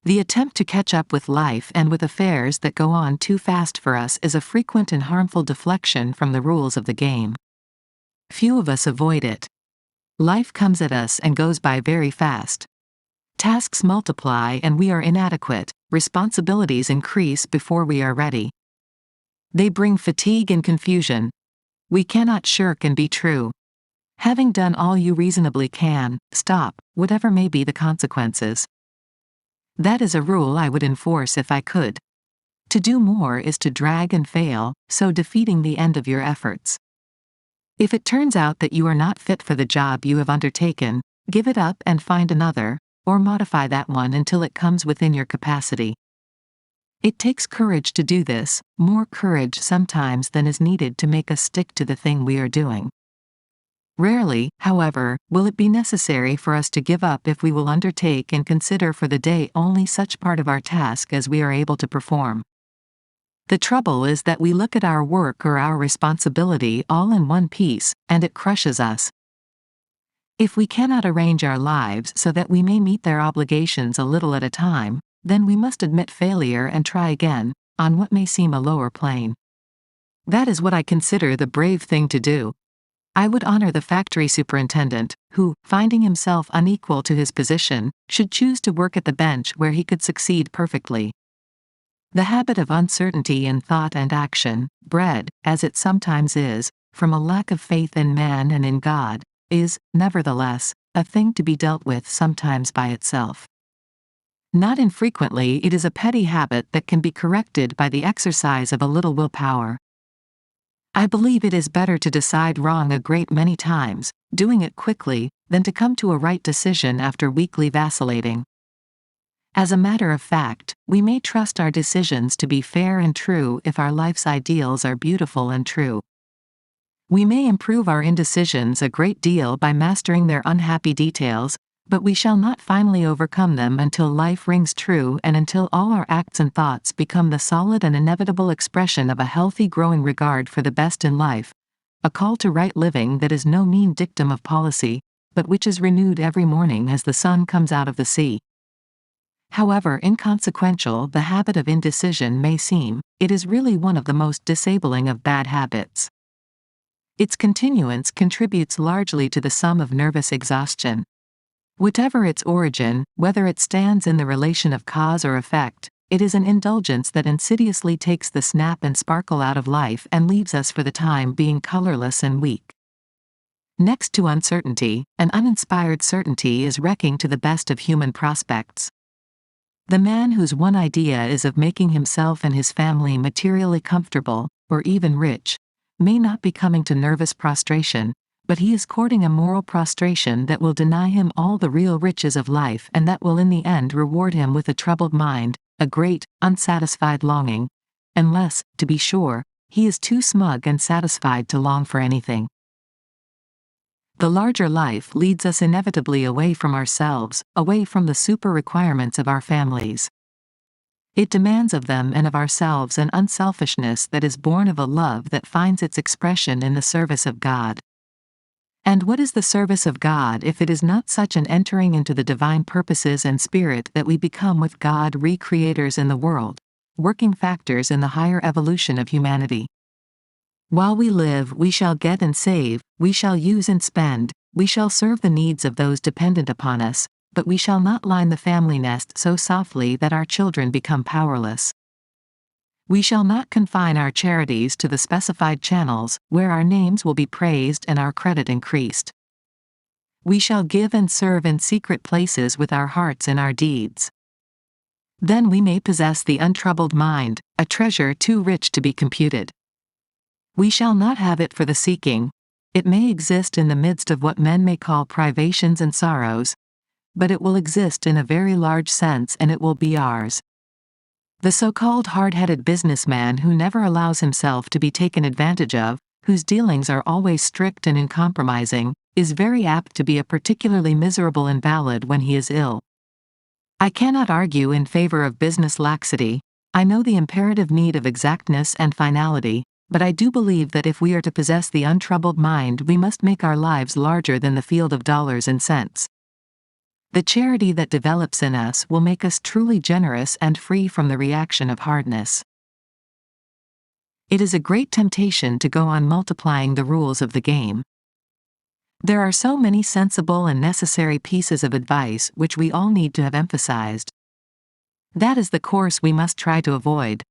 The attempt to catch up with life and with affairs that go on too fast for us is a frequent and harmful deflection from the rules of the game. Few of us avoid it. Life comes at us and goes by very fast. Tasks multiply and we are inadequate, responsibilities increase before we are ready. They bring fatigue and confusion. We cannot shirk and be true. Having done all you reasonably can, stop, whatever may be the consequences. That is a rule I would enforce if I could. To do more is to drag and fail, so defeating the end of your efforts. If it turns out that you are not fit for the job you have undertaken, give it up and find another, or modify that one until it comes within your capacity. It takes courage to do this, more courage sometimes than is needed to make us stick to the thing we are doing. Rarely, however, will it be necessary for us to give up if we will undertake and consider for the day only such part of our task as we are able to perform. The trouble is that we look at our work or our responsibility all in one piece, and it crushes us. If we cannot arrange our lives so that we may meet their obligations a little at a time, then we must admit failure and try again, on what may seem a lower plane. That is what I consider the brave thing to do. I would honor the factory superintendent, who, finding himself unequal to his position, should choose to work at the bench where he could succeed perfectly. The habit of uncertainty in thought and action, bred, as it sometimes is, from a lack of faith in man and in God, is, nevertheless, a thing to be dealt with sometimes by itself. Not infrequently it is a petty habit that can be corrected by the exercise of a little willpower. I believe it is better to decide wrong a great many times, doing it quickly, than to come to a right decision after weakly vacillating. As a matter of fact, we may trust our decisions to be fair and true if our life's ideals are beautiful and true. We may improve our indecisions a great deal by mastering their unhappy details, but we shall not finally overcome them until life rings true and until all our acts and thoughts become the solid and inevitable expression of a healthy growing regard for the best in life, a call to right living that is no mean dictum of policy, but which is renewed every morning as the sun comes out of the sea. However inconsequential the habit of indecision may seem, it is really one of the most disabling of bad habits. Its continuance contributes largely to the sum of nervous exhaustion. Whatever its origin, whether it stands in the relation of cause or effect, it is an indulgence that insidiously takes the snap and sparkle out of life and leaves us for the time being colorless and weak. Next to uncertainty, an uninspired certainty is wrecking to the best of human prospects. The man whose one idea is of making himself and his family materially comfortable, or even rich, may not be coming to nervous prostration, but he is courting a moral prostration that will deny him all the real riches of life and that will in the end reward him with a troubled mind, a great, unsatisfied longing, unless, to be sure, he is too smug and satisfied to long for anything. The larger life leads us inevitably away from ourselves, away from the super-requirements of our families. It demands of them and of ourselves an unselfishness that is born of a love that finds its expression in the service of God. And what is the service of God if it is not such an entering into the divine purposes and spirit that we become with God re-creators in the world, working factors in the higher evolution of humanity? While we live we shall get and save, we shall use and spend, we shall serve the needs of those dependent upon us, but we shall not line the family nest so softly that our children become powerless. We shall not confine our charities to the specified channels, where our names will be praised and our credit increased. We shall give and serve in secret places with our hearts and our deeds. Then we may possess the untroubled mind, a treasure too rich to be computed. We shall not have it for the seeking. It may exist in the midst of what men may call privations and sorrows, but it will exist in a very large sense and it will be ours. The so-called hard-headed businessman who never allows himself to be taken advantage of, whose dealings are always strict and uncompromising, is very apt to be a particularly miserable invalid when he is ill. I cannot argue in favor of business laxity. I know the imperative need of exactness and finality, but I do believe that if we are to possess the untroubled mind we must make our lives larger than the field of dollars and cents. The charity that develops in us will make us truly generous and free from the reaction of hardness. It is a great temptation to go on multiplying the rules of the game. There are so many sensible and necessary pieces of advice which we all need to have emphasized. That is the course we must try to avoid.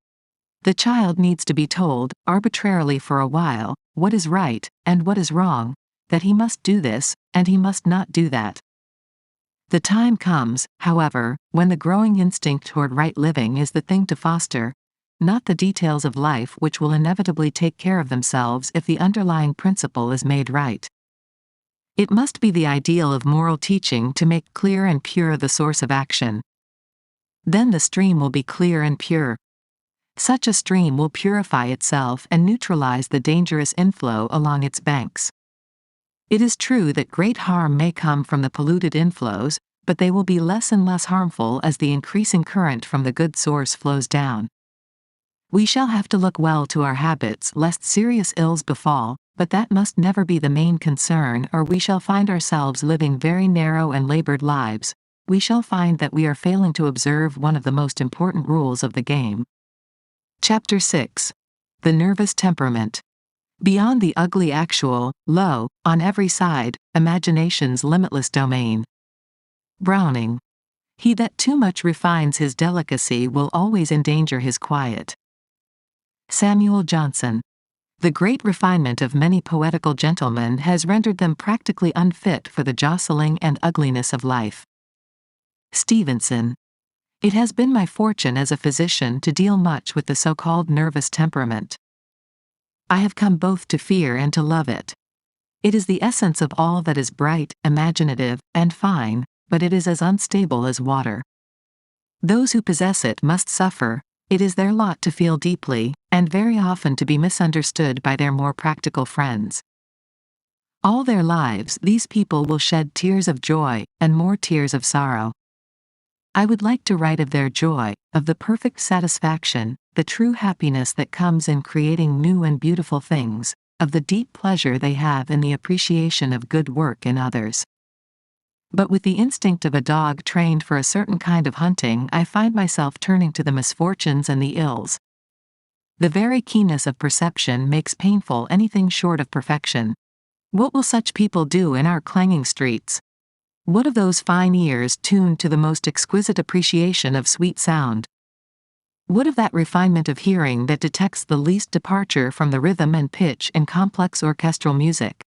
The child needs to be told, arbitrarily for a while, what is right, and what is wrong, that he must do this, and he must not do that. The time comes, however, when the growing instinct toward right living is the thing to foster, not the details of life which will inevitably take care of themselves if the underlying principle is made right. It must be the ideal of moral teaching to make clear and pure the source of action. Then the stream will be clear and pure. Such a stream will purify itself and neutralize the dangerous inflow along its banks. It is true that great harm may come from the polluted inflows, but they will be less and less harmful as the increasing current from the good source flows down. We shall have to look well to our habits lest serious ills befall, but that must never be the main concern, or we shall find ourselves living very narrow and labored lives. We shall find that we are failing to observe one of the most important rules of the game. Chapter 6. The Nervous Temperament. Beyond the ugly actual, lo, on every side, imagination's limitless domain. Browning. He that too much refines his delicacy will always endanger his quiet. Samuel Johnson. The great refinement of many poetical gentlemen has rendered them practically unfit for the jostling and ugliness of life. Stevenson. It has been my fortune as a physician to deal much with the so-called nervous temperament. I have come both to fear and to love it. It is the essence of all that is bright, imaginative, and fine, but it is as unstable as water. Those who possess it must suffer. It is their lot to feel deeply, and very often to be misunderstood by their more practical friends. All their lives these people will shed tears of joy, and more tears of sorrow. I would like to write of their joy, of the perfect satisfaction, the true happiness that comes in creating new and beautiful things, of the deep pleasure they have in the appreciation of good work in others. But with the instinct of a dog trained for a certain kind of hunting, I find myself turning to the misfortunes and the ills. The very keenness of perception makes painful anything short of perfection. What will such people do in our clanging streets? What of those fine ears tuned to the most exquisite appreciation of sweet sound? What of that refinement of hearing that detects the least departure from the rhythm and pitch in complex orchestral music?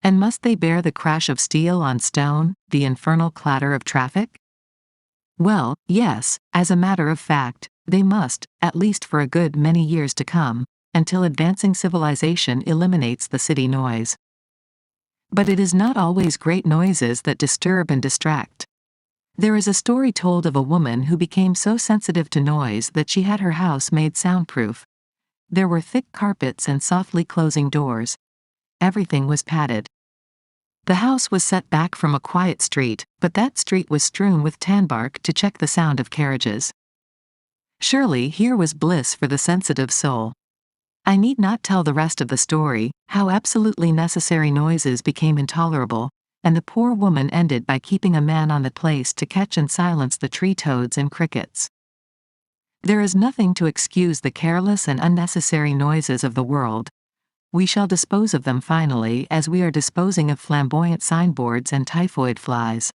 And must they bear the crash of steel on stone, the infernal clatter of traffic? Well, yes, as a matter of fact, they must, at least for a good many years to come, until advancing civilization eliminates the city noise. But it is not always great noises that disturb and distract. There is a story told of a woman who became so sensitive to noise that she had her house made soundproof. There were thick carpets and softly closing doors. Everything was padded. The house was set back from a quiet street, but that street was strewn with tanbark to check the sound of carriages. Surely here was bliss for the sensitive soul. I need not tell the rest of the story, how absolutely necessary noises became intolerable, and the poor woman ended by keeping a man on the place to catch and silence the tree toads and crickets. There is nothing to excuse the careless and unnecessary noises of the world. We shall dispose of them finally as we are disposing of flamboyant signboards and typhoid flies.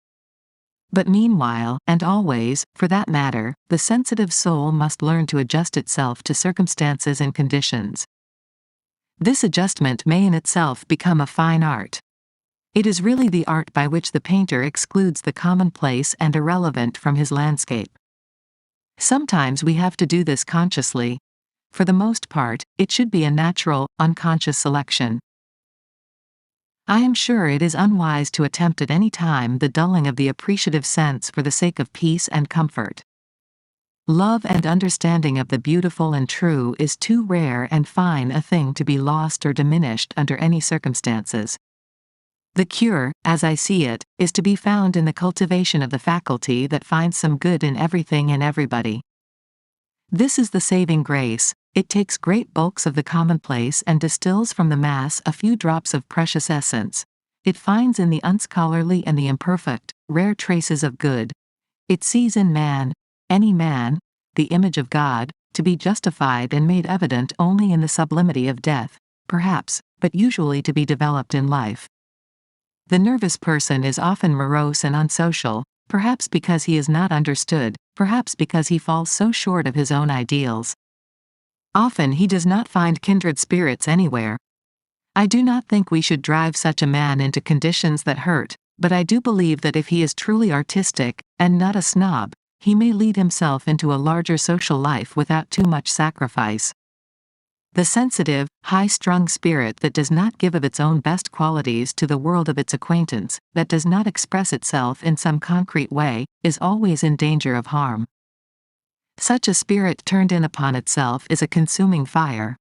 But meanwhile, and always, for that matter, the sensitive soul must learn to adjust itself to circumstances and conditions. This adjustment may in itself become a fine art. It is really the art by which the painter excludes the commonplace and irrelevant from his landscape. Sometimes we have to do this consciously. For the most part, it should be a natural, unconscious selection. I am sure it is unwise to attempt at any time the dulling of the appreciative sense for the sake of peace and comfort. Love and understanding of the beautiful and true is too rare and fine a thing to be lost or diminished under any circumstances. The cure, as I see it, is to be found in the cultivation of the faculty that finds some good in everything and everybody. This is the saving grace. It takes great bulks of the commonplace and distills from the mass a few drops of precious essence. It finds in the unscholarly and the imperfect, rare traces of good. It sees in man, any man, the image of God, to be justified and made evident only in the sublimity of death, perhaps, but usually to be developed in life. The nervous person is often morose and unsocial, perhaps because he is not understood, perhaps because he falls so short of his own ideals. Often he does not find kindred spirits anywhere. I do not think we should drive such a man into conditions that hurt, but I do believe that if he is truly artistic, and not a snob, he may lead himself into a larger social life without too much sacrifice. The sensitive, high-strung spirit that does not give of its own best qualities to the world of its acquaintance, that does not express itself in some concrete way, is always in danger of harm. Such a spirit turned in upon itself is a consuming fire.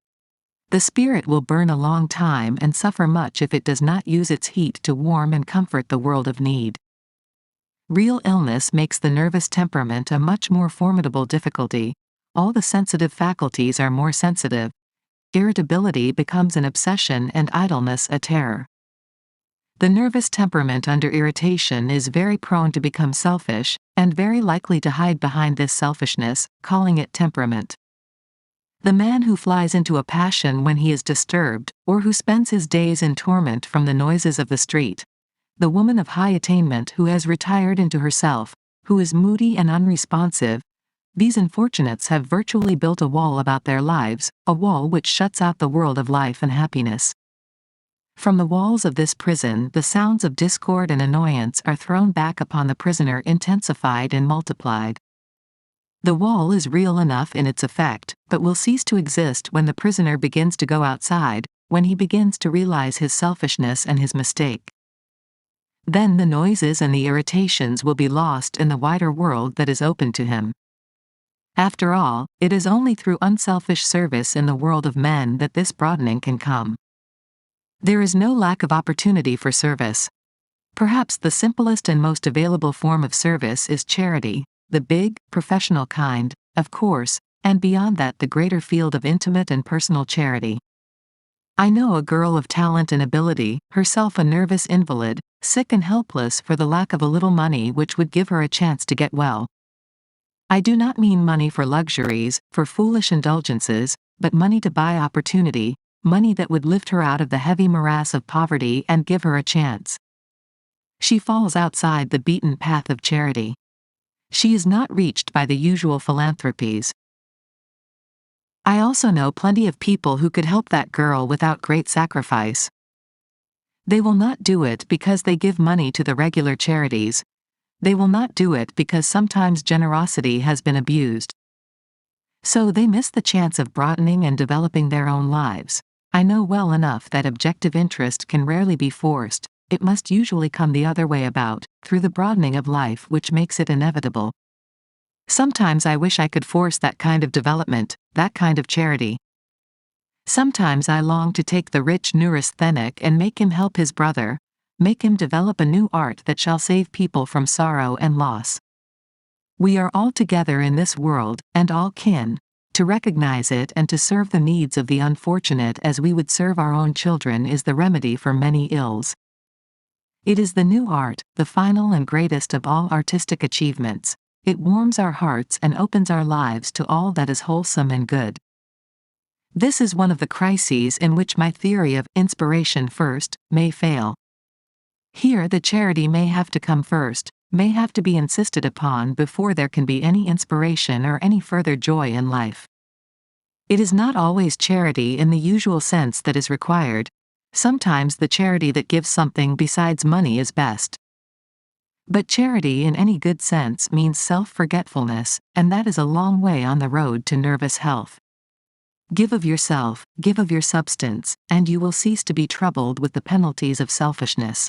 The spirit will burn a long time and suffer much if it does not use its heat to warm and comfort the world of need. Real illness makes the nervous temperament a much more formidable difficulty. All the sensitive faculties are more sensitive. Irritability becomes an obsession and idleness a terror. The nervous temperament under irritation is very prone to become selfish, and very likely to hide behind this selfishness, calling it temperament. The man who flies into a passion when he is disturbed, or who spends his days in torment from the noises of the street. The woman of high attainment who has retired into herself, who is moody and unresponsive. These unfortunates have virtually built a wall about their lives, a wall which shuts out the world of life and happiness. From the walls of this prison the sounds of discord and annoyance are thrown back upon the prisoner, intensified and multiplied. The wall is real enough in its effect, but will cease to exist when the prisoner begins to go outside, when he begins to realize his selfishness and his mistake. Then the noises and the irritations will be lost in the wider world that is open to him. After all, it is only through unselfish service in the world of men that this broadening can come. There is no lack of opportunity for service. Perhaps the simplest and most available form of service is charity, the big, professional kind, of course, and beyond that the greater field of intimate and personal charity. I know a girl of talent and ability, herself a nervous invalid, sick and helpless for the lack of a little money which would give her a chance to get well. I do not mean money for luxuries, for foolish indulgences, but money to buy opportunity, money that would lift her out of the heavy morass of poverty and give her a chance. She falls outside the beaten path of charity. She is not reached by the usual philanthropies. I also know plenty of people who could help that girl without great sacrifice. They will not do it because they give money to the regular charities. They will not do it because sometimes generosity has been abused. So they miss the chance of broadening and developing their own lives. I know well enough that objective interest can rarely be forced. It must usually come the other way about, through the broadening of life which makes it inevitable. Sometimes I wish I could force that kind of development, that kind of charity. Sometimes I long to take the rich neurasthenic and make him help his brother, make him develop a new art that shall save people from sorrow and loss. We are all together in this world, and all kin, to recognize it and to serve the needs of the unfortunate as we would serve our own children is the remedy for many ills. It is the new art, the final and greatest of all artistic achievements. It warms our hearts and opens our lives to all that is wholesome and good. This is one of the crises in which my theory of inspiration first may fail. Here the charity may have to come first, may have to be insisted upon before there can be any inspiration or any further joy in life. It is not always charity in the usual sense that is required. Sometimes the charity that gives something besides money is best. But charity in any good sense means self-forgetfulness, and that is a long way on the road to nervous health. Give of yourself, give of your substance, and you will cease to be troubled with the penalties of selfishness.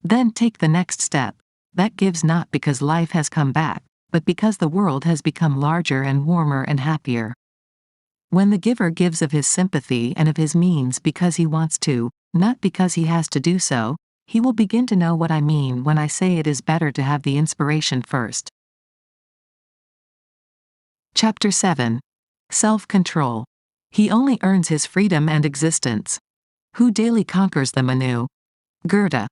Then take the next step. That gives not because life has come back, but because the world has become larger and warmer and happier. When the giver gives of his sympathy and of his means because he wants to, not because he has to do so, he will begin to know what I mean when I say it is better to have the inspiration first. Chapter 7. Self-control. He only earns his freedom and existence. Who daily conquers them anew. Goethe.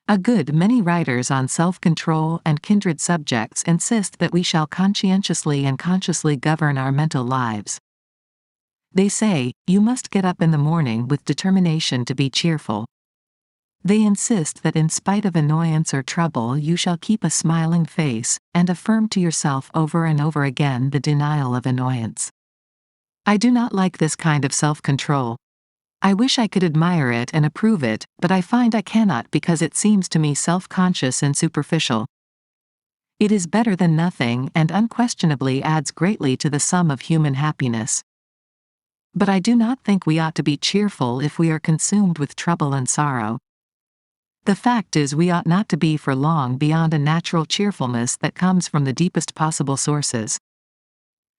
A good many writers on self-control and kindred subjects insist that we shall conscientiously and consciously govern our mental lives. They say, you must get up in the morning with determination to be cheerful. They insist that in spite of annoyance or trouble you shall keep a smiling face, and affirm to yourself over and over again the denial of annoyance. I do not like this kind of self-control. I wish I could admire it and approve it, but I find I cannot because it seems to me self-conscious and superficial. It is better than nothing and unquestionably adds greatly to the sum of human happiness. But I do not think we ought to be cheerful if we are consumed with trouble and sorrow. The fact is we ought not to be for long beyond a natural cheerfulness that comes from the deepest possible sources.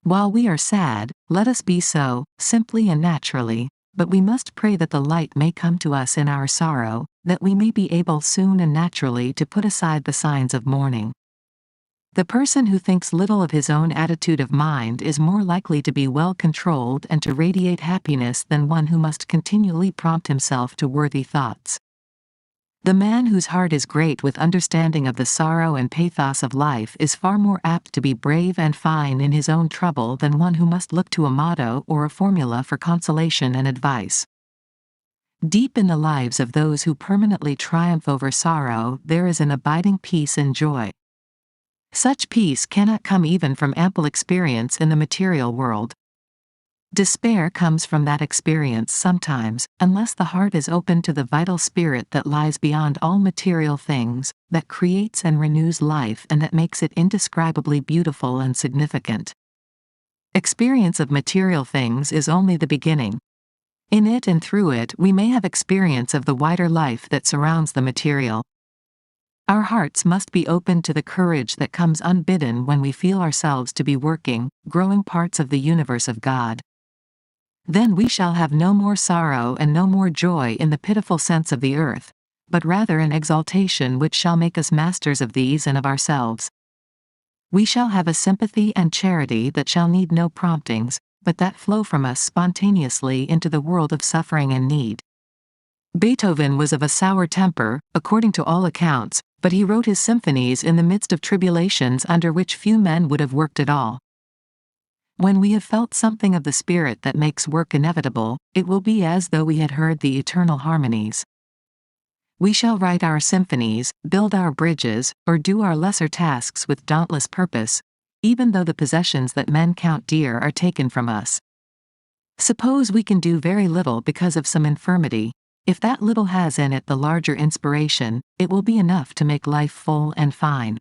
While we are sad, let us be so, simply and naturally, but we must pray that the light may come to us in our sorrow, that we may be able soon and naturally to put aside the signs of mourning. The person who thinks little of his own attitude of mind is more likely to be well controlled and to radiate happiness than one who must continually prompt himself to worthy thoughts. The man whose heart is great with understanding of the sorrow and pathos of life is far more apt to be brave and fine in his own trouble than one who must look to a motto or a formula for consolation and advice. Deep in the lives of those who permanently triumph over sorrow there is an abiding peace and joy. Such peace cannot come even from ample experience in the material world. Despair comes from that experience sometimes, unless the heart is open to the vital spirit that lies beyond all material things, that creates and renews life and that makes it indescribably beautiful and significant. Experience of material things is only the beginning. In it and through it we may have experience of the wider life that surrounds the material. Our hearts must be open to the courage that comes unbidden when we feel ourselves to be working, growing parts of the universe of God. Then we shall have no more sorrow and no more joy in the pitiful sense of the earth, but rather an exaltation which shall make us masters of these and of ourselves. We shall have a sympathy and charity that shall need no promptings, but that flow from us spontaneously into the world of suffering and need. Beethoven was of a sour temper, according to all accounts, but he wrote his symphonies in the midst of tribulations under which few men would have worked at all. When we have felt something of the spirit that makes work inevitable, it will be as though we had heard the eternal harmonies. We shall write our symphonies, build our bridges, or do our lesser tasks with dauntless purpose, even though the possessions that men count dear are taken from us. Suppose we can do very little because of some infirmity. If that little has in it the larger inspiration, it will be enough to make life full and fine.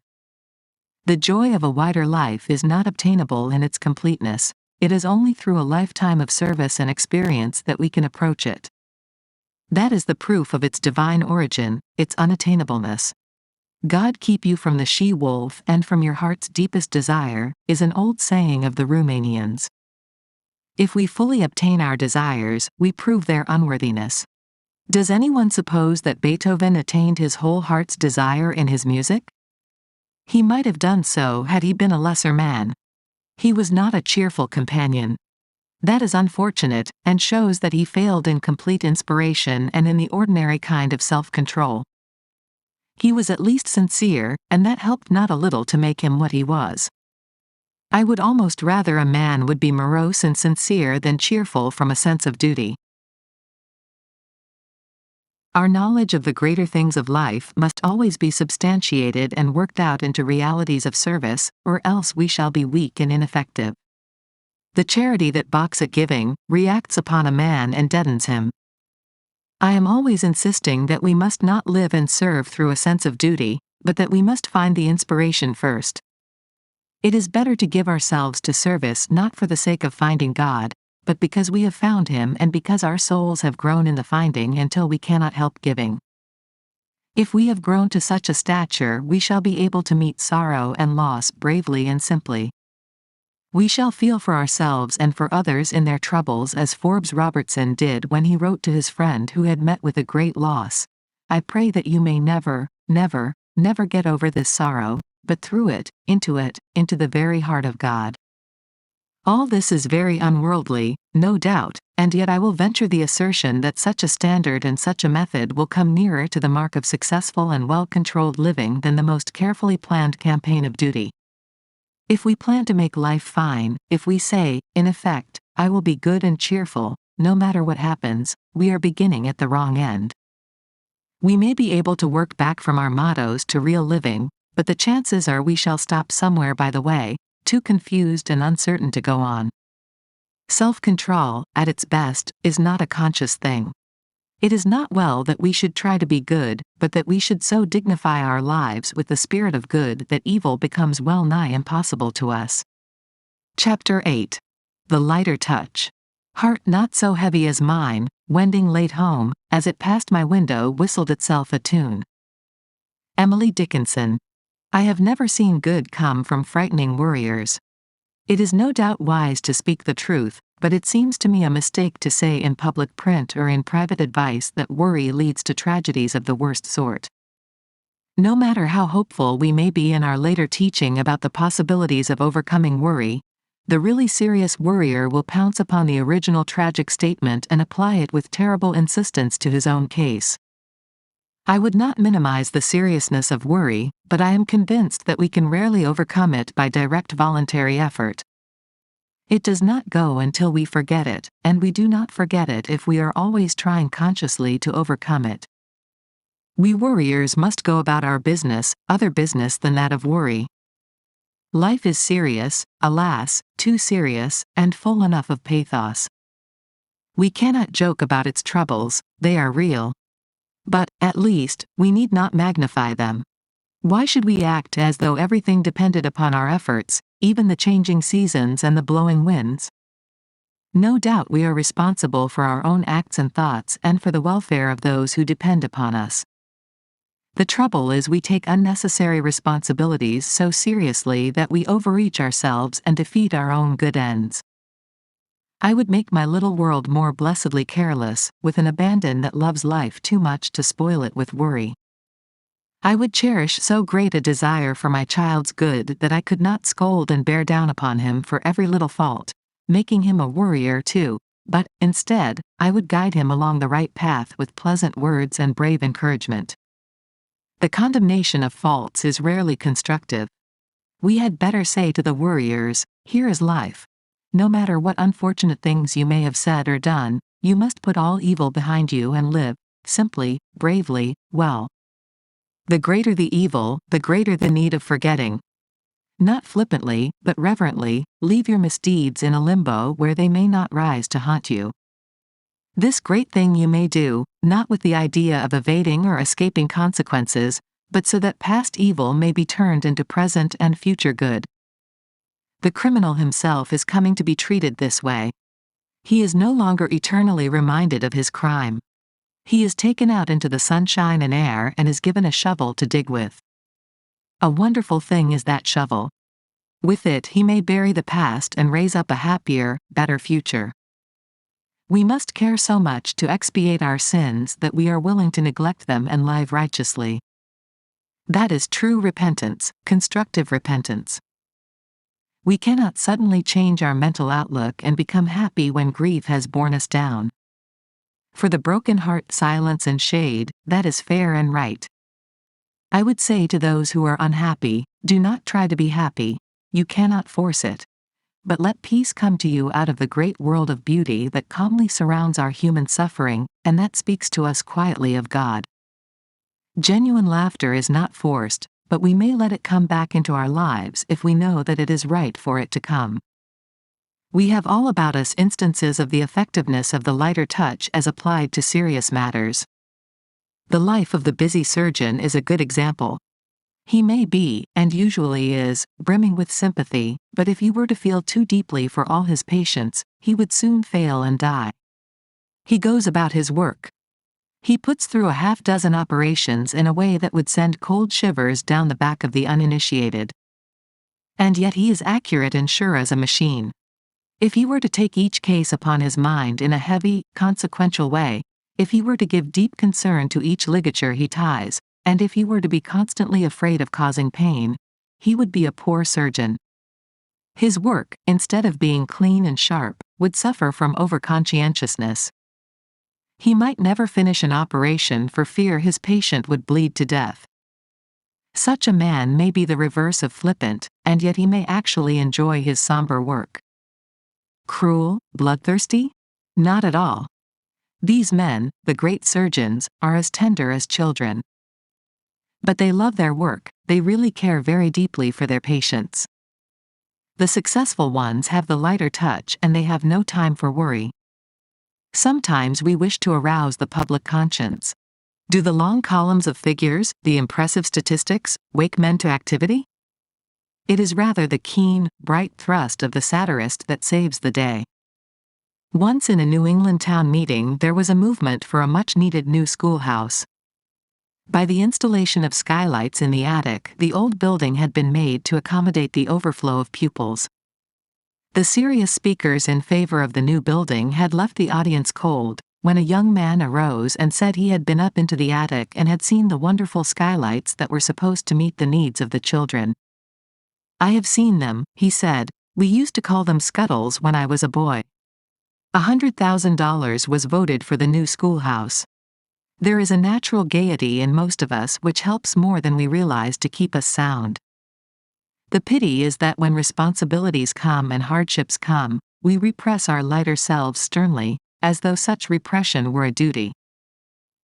The joy of a wider life is not obtainable in its completeness, it is only through a lifetime of service and experience that we can approach it. That is the proof of its divine origin, its unattainableness. God keep you from the she-wolf and from your heart's deepest desire, is an old saying of the Romanians. If we fully obtain our desires, we prove their unworthiness. Does anyone suppose that Beethoven attained his whole heart's desire in his music? He might have done so had he been a lesser man. He was not a cheerful companion. That is unfortunate, and shows that he failed in complete inspiration and in the ordinary kind of self-control. He was at least sincere, and that helped not a little to make him what he was. I would almost rather a man would be morose and sincere than cheerful from a sense of duty. Our knowledge of the greater things of life must always be substantiated and worked out into realities of service, or else we shall be weak and ineffective. The charity that balks at giving, reacts upon a man and deadens him. I am always insisting that we must not live and serve through a sense of duty, but that we must find the inspiration first. It is better to give ourselves to service not for the sake of finding God, but because we have found Him and because our souls have grown in the finding until we cannot help giving. If we have grown to such a stature we shall be able to meet sorrow and loss bravely and simply. We shall feel for ourselves and for others in their troubles as Forbes Robertson did when he wrote to his friend who had met with a great loss. I pray that you may never, never, never get over this sorrow, but through it, into the very heart of God. All this is very unworldly, no doubt, and yet I will venture the assertion that such a standard and such a method will come nearer to the mark of successful and well-controlled living than the most carefully planned campaign of duty. If we plan to make life fine, if we say, in effect, I will be good and cheerful, no matter what happens, we are beginning at the wrong end. We may be able to work back from our mottos to real living, but the chances are we shall stop somewhere by the way, too confused and uncertain to go on. Self-control, at its best, is not a conscious thing. It is not well that we should try to be good, but that we should so dignify our lives with the spirit of good that evil becomes well nigh impossible to us. Chapter 8. The Lighter Touch. Heart not so heavy as mine, wending late home, as it passed my window whistled itself a tune. Emily Dickinson. I have never seen good come from frightening worriers. It is no doubt wise to speak the truth, but it seems to me a mistake to say in public print or in private advice that worry leads to tragedies of the worst sort. No matter how hopeful we may be in our later teaching about the possibilities of overcoming worry, the really serious worrier will pounce upon the original tragic statement and apply it with terrible insistence to his own case. I would not minimize the seriousness of worry, but I am convinced that we can rarely overcome it by direct voluntary effort. It does not go until we forget it, and we do not forget it if we are always trying consciously to overcome it. We worriers must go about our business, other business than that of worry. Life is serious, alas, too serious, and full enough of pathos. We cannot joke about its troubles, they are real. But, at least, we need not magnify them. Why should we act as though everything depended upon our efforts, even the changing seasons and the blowing winds? No doubt we are responsible for our own acts and thoughts and for the welfare of those who depend upon us. The trouble is we take unnecessary responsibilities so seriously that we overreach ourselves and defeat our own good ends. I would make my little world more blessedly careless, with an abandon that loves life too much to spoil it with worry. I would cherish so great a desire for my child's good that I could not scold and bear down upon him for every little fault, making him a worrier too, but, instead, I would guide him along the right path with pleasant words and brave encouragement. The condemnation of faults is rarely constructive. We had better say to the worriers, here is life. No matter what unfortunate things you may have said or done, you must put all evil behind you and live, simply, bravely, well. The greater the evil, the greater the need of forgetting. Not flippantly, but reverently, leave your misdeeds in a limbo where they may not rise to haunt you. This great thing you may do, not with the idea of evading or escaping consequences, but so that past evil may be turned into present and future good. The criminal himself is coming to be treated this way. He is no longer eternally reminded of his crime. He is taken out into the sunshine and air and is given a shovel to dig with. A wonderful thing is that shovel. With it he may bury the past and raise up a happier, better future. We must care so much to expiate our sins that we are willing to neglect them and live righteously. That is true repentance, constructive repentance. We cannot suddenly change our mental outlook and become happy when grief has borne us down. For the broken heart silence and shade, that is fair and right. I would say to those who are unhappy, do not try to be happy, you cannot force it. But let peace come to you out of the great world of beauty that calmly surrounds our human suffering, and that speaks to us quietly of God. Genuine laughter is not forced, but we may let it come back into our lives if we know that it is right for it to come. We have all about us instances of the effectiveness of the lighter touch as applied to serious matters. The life of the busy surgeon is a good example. He may be, and usually is, brimming with sympathy, but if he were to feel too deeply for all his patients, he would soon fail and die. He goes about his work. He puts through a half-dozen operations in a way that would send cold shivers down the back of the uninitiated. And yet he is accurate and sure as a machine. If he were to take each case upon his mind in a heavy, consequential way, if he were to give deep concern to each ligature he ties, and if he were to be constantly afraid of causing pain, he would be a poor surgeon. His work, instead of being clean and sharp, would suffer from over-conscientiousness. He might never finish an operation for fear his patient would bleed to death. Such a man may be the reverse of flippant, and yet he may actually enjoy his somber work. Cruel, bloodthirsty? Not at all. These men, the great surgeons, are as tender as children. But they love their work, they really care very deeply for their patients. The successful ones have the lighter touch and they have no time for worry. Sometimes we wish to arouse the public conscience. Do the long columns of figures, the impressive statistics, wake men to activity? It is rather the keen, bright thrust of the satirist that saves the day. Once in a New England town meeting there was a movement for a much-needed new schoolhouse. By the installation of skylights in the attic, the old building had been made to accommodate the overflow of pupils. The serious speakers in favor of the new building had left the audience cold, when a young man arose and said he had been up into the attic and had seen the wonderful skylights that were supposed to meet the needs of the children. "I have seen them," he said. "We used to call them scuttles when I was a boy." $100,000 was voted for the new schoolhouse. There is a natural gaiety in most of us which helps more than we realize to keep us sound. The pity is that when responsibilities come and hardships come, we repress our lighter selves sternly, as though such repression were a duty.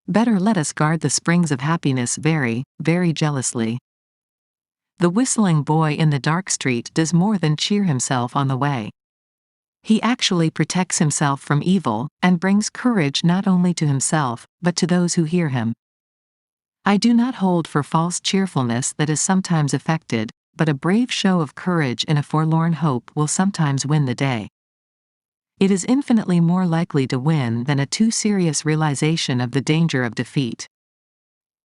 Better let us guard the springs of happiness very, very jealously. The whistling boy in the dark street does more than cheer himself on the way. He actually protects himself from evil, and brings courage not only to himself, but to those who hear him. I do not hold for false cheerfulness that is sometimes affected, but a brave show of courage in a forlorn hope will sometimes win the day. It is infinitely more likely to win than a too serious realization of the danger of defeat.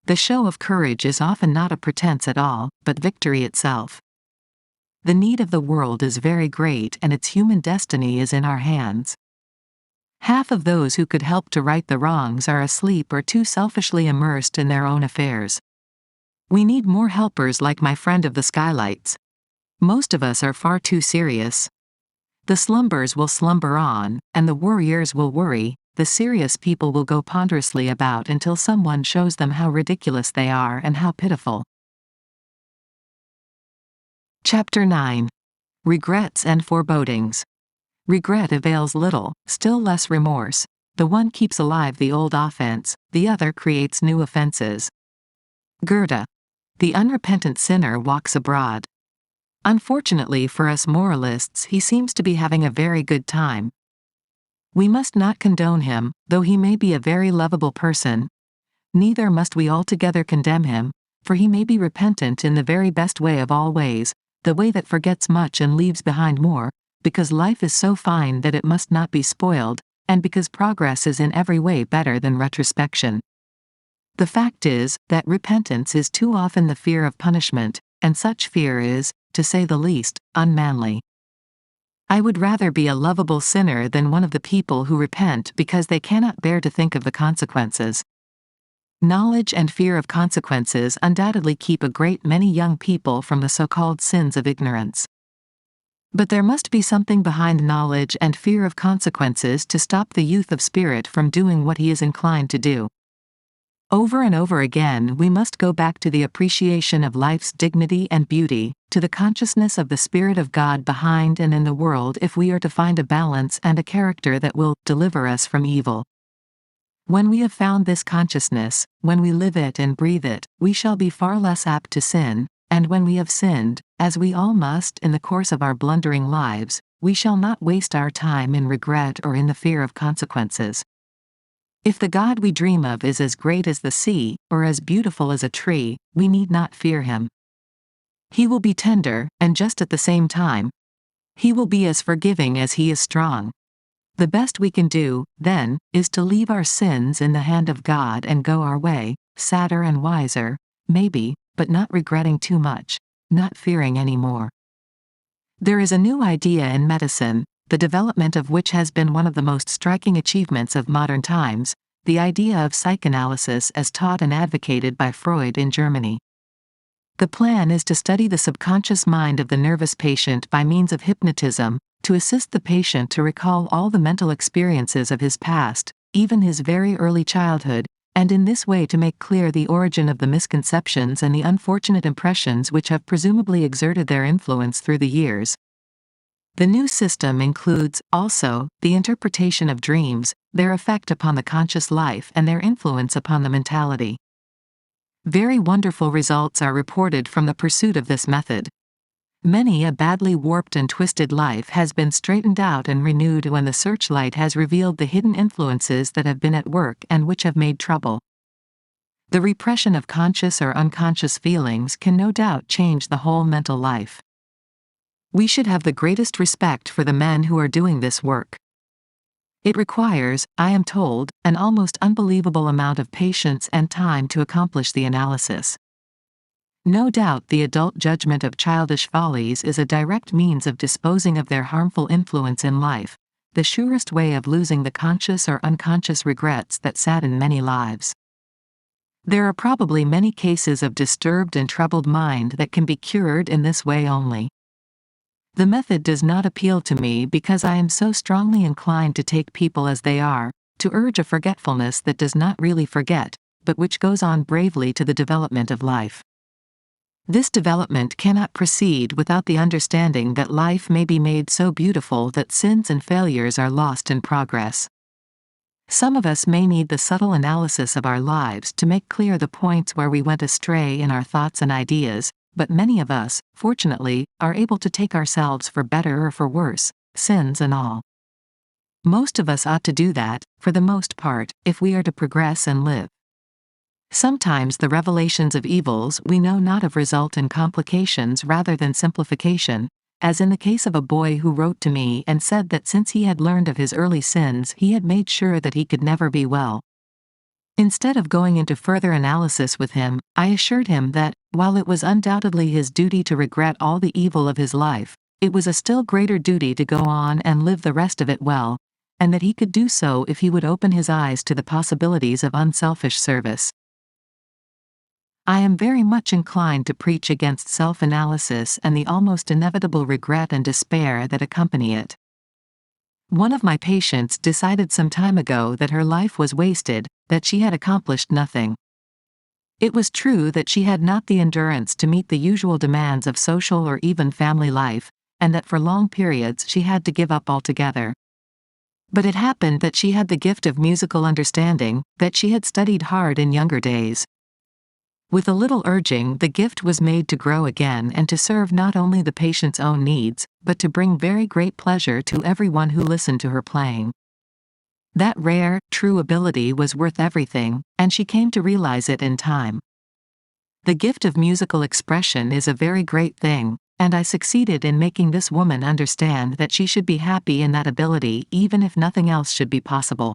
The show of courage is often not a pretense at all, but victory itself. The need of the world is very great and its human destiny is in our hands. Half of those who could help to right the wrongs are asleep or too selfishly immersed in their own affairs. We need more helpers like my friend of the skylights. Most of us are far too serious. The slumbers will slumber on, and the worriers will worry. The serious people will go ponderously about until someone shows them how ridiculous they are and how pitiful. Chapter 9. Regrets and Forebodings. Regret avails little, still less remorse. The one keeps alive the old offense, the other creates new offenses. Goethe. The unrepentant sinner walks abroad. Unfortunately for us moralists, he seems to be having a very good time. We must not condone him, though he may be a very lovable person. Neither must we altogether condemn him, for he may be repentant in the very best way of all ways, the way that forgets much and leaves behind more, because life is so fine that it must not be spoiled, and because progress is in every way better than retrospection. The fact is, that repentance is too often the fear of punishment, and such fear is, to say the least, unmanly. I would rather be a lovable sinner than one of the people who repent because they cannot bear to think of the consequences. Knowledge and fear of consequences undoubtedly keep a great many young people from the so-called sins of ignorance. But there must be something behind knowledge and fear of consequences to stop the youth of spirit from doing what he is inclined to do. Over and over again we must go back to the appreciation of life's dignity and beauty, to the consciousness of the Spirit of God behind and in the world if we are to find a balance and a character that will deliver us from evil. When we have found this consciousness, when we live it and breathe it, we shall be far less apt to sin, and when we have sinned, as we all must in the course of our blundering lives, we shall not waste our time in regret or in the fear of consequences. If the God we dream of is as great as the sea, or as beautiful as a tree, we need not fear him. He will be tender, and just at the same time. He will be as forgiving as he is strong. The best we can do, then, is to leave our sins in the hand of God and go our way, sadder and wiser, maybe, but not regretting too much, not fearing any more. There is a new idea in medicine, the development of which has been one of the most striking achievements of modern times, the idea of psychoanalysis as taught and advocated by Freud in Germany. The plan is to study the subconscious mind of the nervous patient by means of hypnotism, to assist the patient to recall all the mental experiences of his past, even his very early childhood, and in this way to make clear the origin of the misconceptions and the unfortunate impressions which have presumably exerted their influence through the years. The new system includes, also, the interpretation of dreams, their effect upon the conscious life and their influence upon the mentality. Very wonderful results are reported from the pursuit of this method. Many a badly warped and twisted life has been straightened out and renewed when the searchlight has revealed the hidden influences that have been at work and which have made trouble. The repression of conscious or unconscious feelings can no doubt change the whole mental life. We should have the greatest respect for the men who are doing this work. It requires, I am told, an almost unbelievable amount of patience and time to accomplish the analysis. No doubt the adult judgment of childish follies is a direct means of disposing of their harmful influence in life, the surest way of losing the conscious or unconscious regrets that sadden many lives. There are probably many cases of disturbed and troubled mind that can be cured in this way only. The method does not appeal to me because I am so strongly inclined to take people as they are, to urge a forgetfulness that does not really forget, but which goes on bravely to the development of life. This development cannot proceed without the understanding that life may be made so beautiful that sins and failures are lost in progress. Some of us may need the subtle analysis of our lives to make clear the points where we went astray in our thoughts and ideas, but many of us, fortunately, are able to take ourselves for better or for worse, sins and all. Most of us ought to do that, for the most part, if we are to progress and live. Sometimes the revelations of evils we know not of result in complications rather than simplification, as in the case of a boy who wrote to me and said that since he had learned of his early sins he had made sure that he could never be well. Instead of going into further analysis with him, I assured him that, while it was undoubtedly his duty to regret all the evil of his life, it was a still greater duty to go on and live the rest of it well, and that he could do so if he would open his eyes to the possibilities of unselfish service. I am very much inclined to preach against self-analysis and the almost inevitable regret and despair that accompany it. One of my patients decided some time ago that her life was wasted, that she had accomplished nothing. It was true that she had not the endurance to meet the usual demands of social or even family life, and that for long periods she had to give up altogether. But it happened that she had the gift of musical understanding, that she had studied hard in younger days. With a little urging, the gift was made to grow again and to serve not only the patient's own needs, but to bring very great pleasure to everyone who listened to her playing. That rare, true ability was worth everything, and she came to realize it in time. The gift of musical expression is a very great thing, and I succeeded in making this woman understand that she should be happy in that ability even if nothing else should be possible.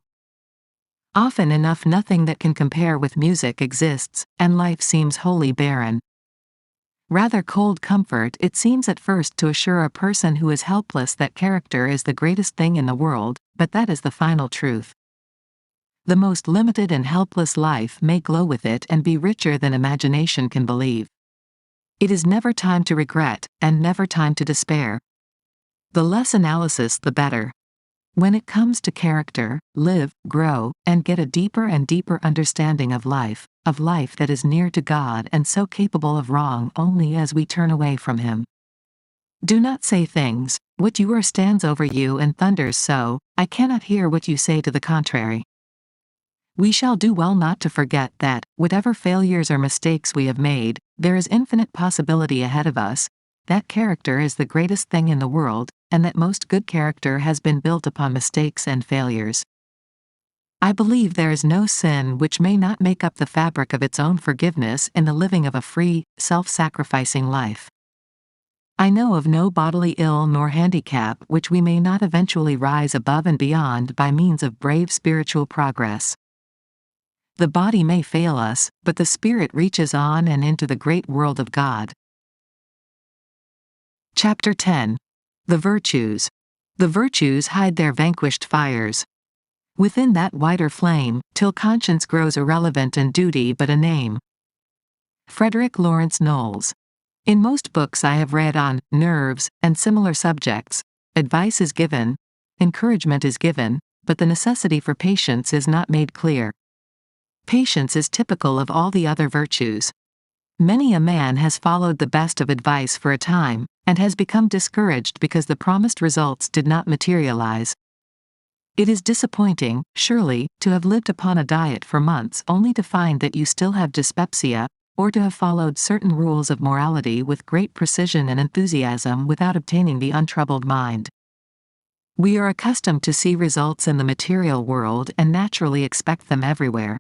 Often enough nothing that can compare with music exists, and life seems wholly barren. Rather cold comfort it seems at first to assure a person who is helpless that character is the greatest thing in the world, but that is the final truth. The most limited and helpless life may glow with it and be richer than imagination can believe. It is never time to regret, and never time to despair. The less analysis the better. When it comes to character, live, grow, and get a deeper and deeper understanding of life that is near to God and so capable of wrong only as we turn away from Him. Do not say things, "What you are stands over you and thunders so, I cannot hear what you say to the contrary." We shall do well not to forget that, whatever failures or mistakes we have made, there is infinite possibility ahead of us, that character is the greatest thing in the world, and that most good character has been built upon mistakes and failures. I believe there is no sin which may not make up the fabric of its own forgiveness in the living of a free, self-sacrificing life. I know of no bodily ill nor handicap which we may not eventually rise above and beyond by means of brave spiritual progress. The body may fail us, but the spirit reaches on and into the great world of God. Chapter 10. The Virtues. The virtues hide their vanquished fires. Within that whiter flame, till conscience grows irrelevant and duty but a name. Frederick Lawrence Knowles. In most books I have read on nerves and similar subjects, advice is given, encouragement is given, but the necessity for patience is not made clear. Patience is typical of all the other virtues. Many a man has followed the best of advice for a time, and has become discouraged because the promised results did not materialize. It is disappointing, surely, to have lived upon a diet for months only to find that you still have dyspepsia, or to have followed certain rules of morality with great precision and enthusiasm without obtaining the untroubled mind. We are accustomed to see results in the material world and naturally expect them everywhere.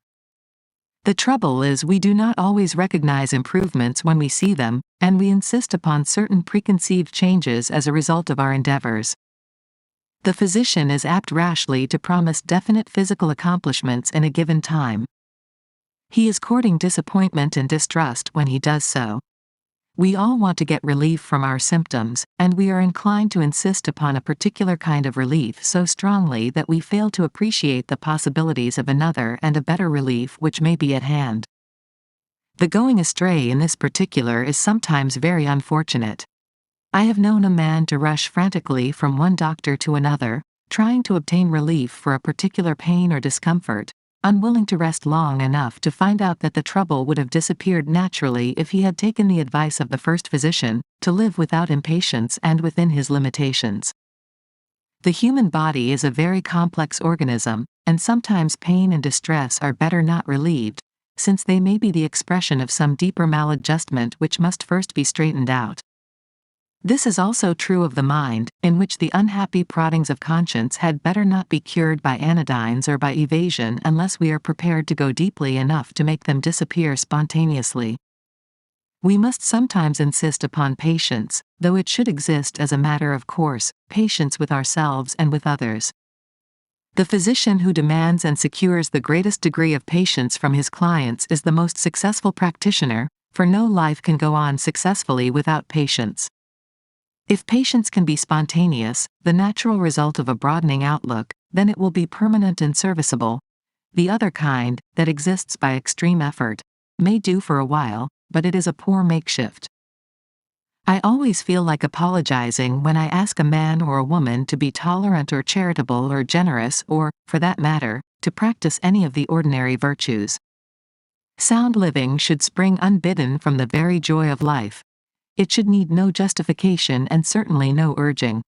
The trouble is we do not always recognize improvements when we see them, and we insist upon certain preconceived changes as a result of our endeavors. The physician is apt rashly to promise definite physical accomplishments in a given time. He is courting disappointment and distrust when he does so. We all want to get relief from our symptoms, and we are inclined to insist upon a particular kind of relief so strongly that we fail to appreciate the possibilities of another and a better relief which may be at hand. The going astray in this particular is sometimes very unfortunate. I have known a man to rush frantically from one doctor to another, trying to obtain relief for a particular pain or discomfort, unwilling to rest long enough to find out that the trouble would have disappeared naturally if he had taken the advice of the first physician, to live without impatience and within his limitations. The human body is a very complex organism, and sometimes pain and distress are better not relieved, since they may be the expression of some deeper maladjustment which must first be straightened out. This is also true of the mind, in which the unhappy proddings of conscience had better not be cured by anodynes or by evasion unless we are prepared to go deeply enough to make them disappear spontaneously. We must sometimes insist upon patience, though it should exist as a matter of course, patience with ourselves and with others. The physician who demands and secures the greatest degree of patience from his clients is the most successful practitioner, for no life can go on successfully without patience. If patience can be spontaneous, the natural result of a broadening outlook, then it will be permanent and serviceable. The other kind, that exists by extreme effort, may do for a while, but it is a poor makeshift. I always feel like apologizing when I ask a man or a woman to be tolerant or charitable or generous or, for that matter, to practice any of the ordinary virtues. Sound living should spring unbidden from the very joy of life. It should need no justification and certainly no urging.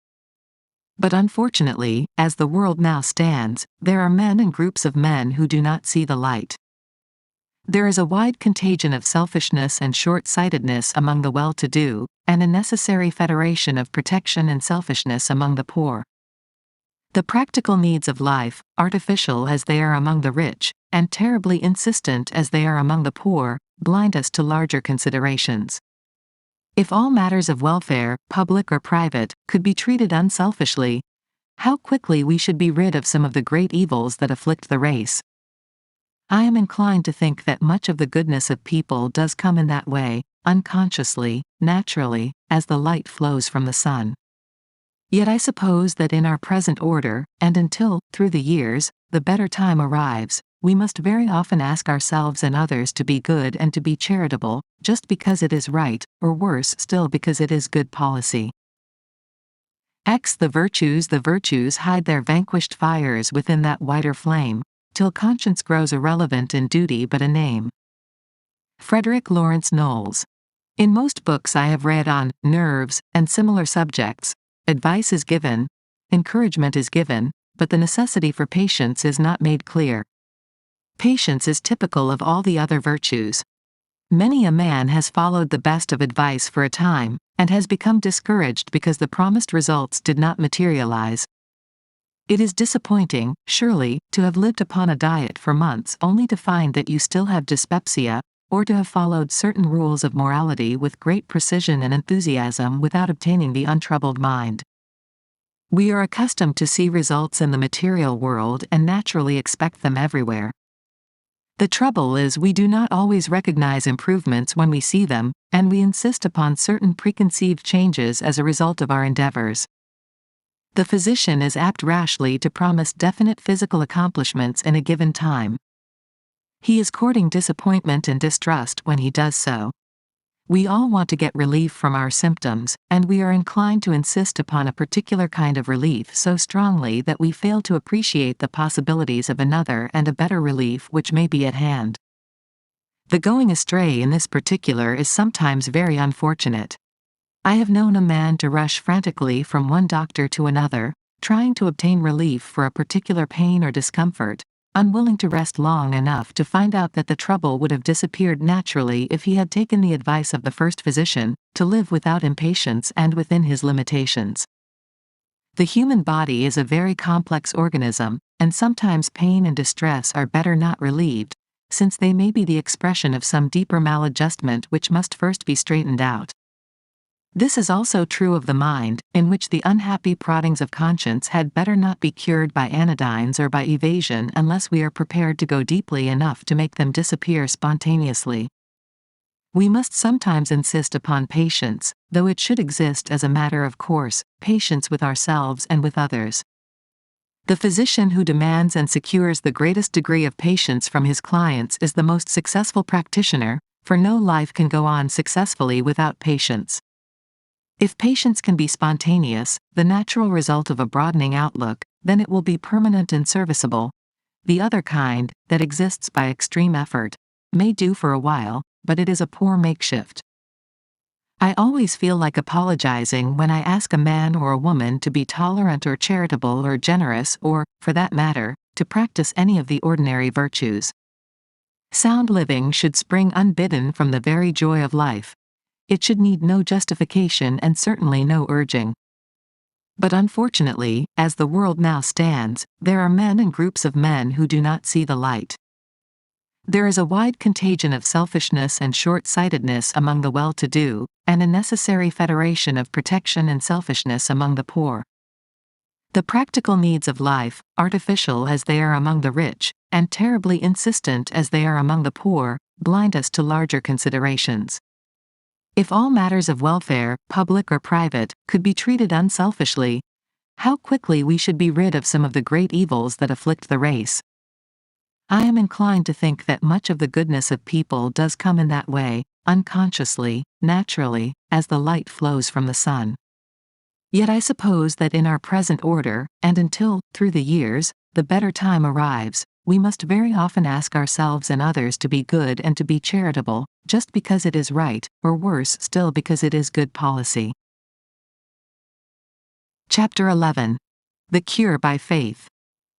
But unfortunately, as the world now stands, there are men and groups of men who do not see the light. There is a wide contagion of selfishness and short-sightedness among the well-to-do, and a necessary federation of protection and selfishness among the poor. The practical needs of life, artificial as they are among the rich, and terribly insistent as they are among the poor, blind us to larger considerations. If all matters of welfare, public or private, could be treated unselfishly, how quickly we should be rid of some of the great evils that afflict the race. I am inclined to think that much of the goodness of people does come in that way, unconsciously, naturally, as the light flows from the sun. Yet I suppose that in our present order, and until, through the years, the better time arrives, we must very often ask ourselves and others to be good and to be charitable, just because it is right, or worse still because it is good policy. The virtues hide their vanquished fires within that whiter flame, till conscience grows irrelevant in duty but a name. Frederick Lawrence Knowles. In most books I have read on nerves and similar subjects, advice is given, encouragement is given, but the necessity for patience is not made clear. Patience is typical of all the other virtues. Many a man has followed the best of advice for a time, and has become discouraged because the promised results did not materialize. It is disappointing, surely, to have lived upon a diet for months only to find that you still have dyspepsia, or to have followed certain rules of morality with great precision and enthusiasm without obtaining the untroubled mind. We are accustomed to see results in the material world and naturally expect them everywhere. The trouble is we do not always recognize improvements when we see them, and we insist upon certain preconceived changes as a result of our endeavors. The physician is apt rashly to promise definite physical accomplishments in a given time. He is courting disappointment and distrust when he does so. We all want to get relief from our symptoms, and we are inclined to insist upon a particular kind of relief so strongly that we fail to appreciate the possibilities of another and a better relief which may be at hand. The going astray in this particular is sometimes very unfortunate. I have known a man to rush frantically from one doctor to another, trying to obtain relief for a particular pain or discomfort, unwilling to rest long enough to find out that the trouble would have disappeared naturally if he had taken the advice of the first physician, to live without impatience and within his limitations. The human body is a very complex organism, and sometimes pain and distress are better not relieved, since they may be the expression of some deeper maladjustment which must first be straightened out. This is also true of the mind, in which the unhappy proddings of conscience had better not be cured by anodynes or by evasion unless we are prepared to go deeply enough to make them disappear spontaneously. We must sometimes insist upon patience, though it should exist as a matter of course, patience with ourselves and with others. The physician who demands and secures the greatest degree of patience from his clients is the most successful practitioner, for no life can go on successfully without patience. If patience can be spontaneous, the natural result of a broadening outlook, then it will be permanent and serviceable. The other kind, that exists by extreme effort, may do for a while, but it is a poor makeshift. I always feel like apologizing when I ask a man or a woman to be tolerant or charitable or generous or, for that matter, to practice any of the ordinary virtues. Sound living should spring unbidden from the very joy of life. It should need no justification and certainly no urging. But unfortunately, as the world now stands, there are men and groups of men who do not see the light. There is a wide contagion of selfishness and short-sightedness among the well-to-do, and a necessary federation of protection and selfishness among the poor. The practical needs of life, artificial as they are among the rich, and terribly insistent as they are among the poor, blind us to larger considerations. If all matters of welfare, public or private, could be treated unselfishly, how quickly we should be rid of some of the great evils that afflict the race. I am inclined to think that much of the goodness of people does come in that way, unconsciously, naturally, as the light flows from the sun. Yet I suppose that in our present order, and until, through the years, the better time arrives, we must very often ask ourselves and others to be good and to be charitable, just because it is right, or worse still because it is good policy. Chapter 11. The Cure by Faith.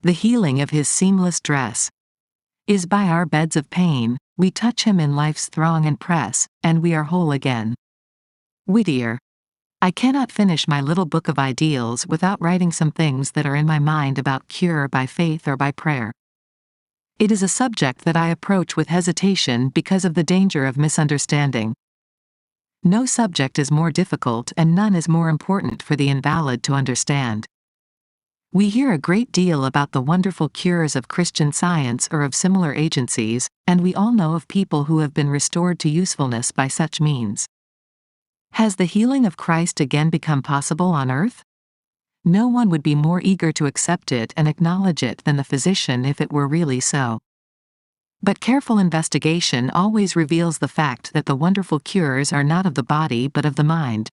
The healing of his seamless dress. Is by our beds of pain, we touch him in life's throng and press, and we are whole again. Whittier. I cannot finish my little book of ideals without writing some things that are in my mind about cure by faith or by prayer. It is a subject that I approach with hesitation because of the danger of misunderstanding. No subject is more difficult and none is more important for the invalid to understand. We hear a great deal about the wonderful cures of Christian Science or of similar agencies, and we all know of people who have been restored to usefulness by such means. Has the healing of Christ again become possible on earth? No one would be more eager to accept it and acknowledge it than the physician if it were really so. But careful investigation always reveals the fact that the wonderful cures are not of the body but of the mind.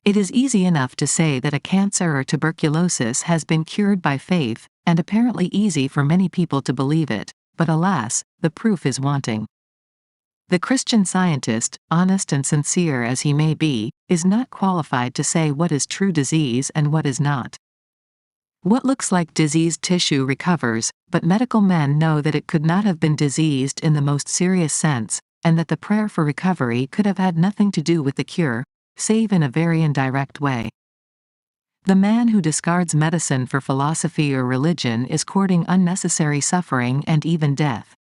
It is easy enough to say that a cancer or tuberculosis has been cured by faith, and apparently easy for many people to believe it, but alas, the proof is wanting. The Christian Scientist, honest and sincere as he may be, is not qualified to say what is true disease and what is not. What looks like diseased tissue recovers, but medical men know that it could not have been diseased in the most serious sense, and that the prayer for recovery could have had nothing to do with the cure, save in a very indirect way. The man who discards medicine for philosophy or religion is courting unnecessary suffering and even death.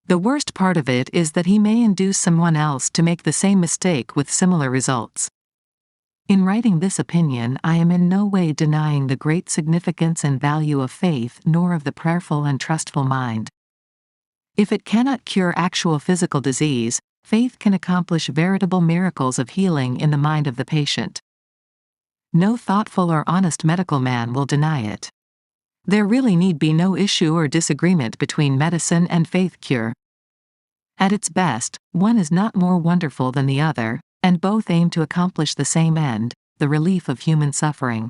The worst part of it is that he may induce someone else to make the same mistake with similar results. In writing this opinion, I am in no way denying the great significance and value of faith nor of the prayerful and trustful mind. If it cannot cure actual physical disease, faith can accomplish veritable miracles of healing in the mind of the patient. No thoughtful or honest medical man will deny it. There really need be no issue or disagreement between medicine and faith cure. At its best, one is not more wonderful than the other, and both aim to accomplish the same end, the relief of human suffering.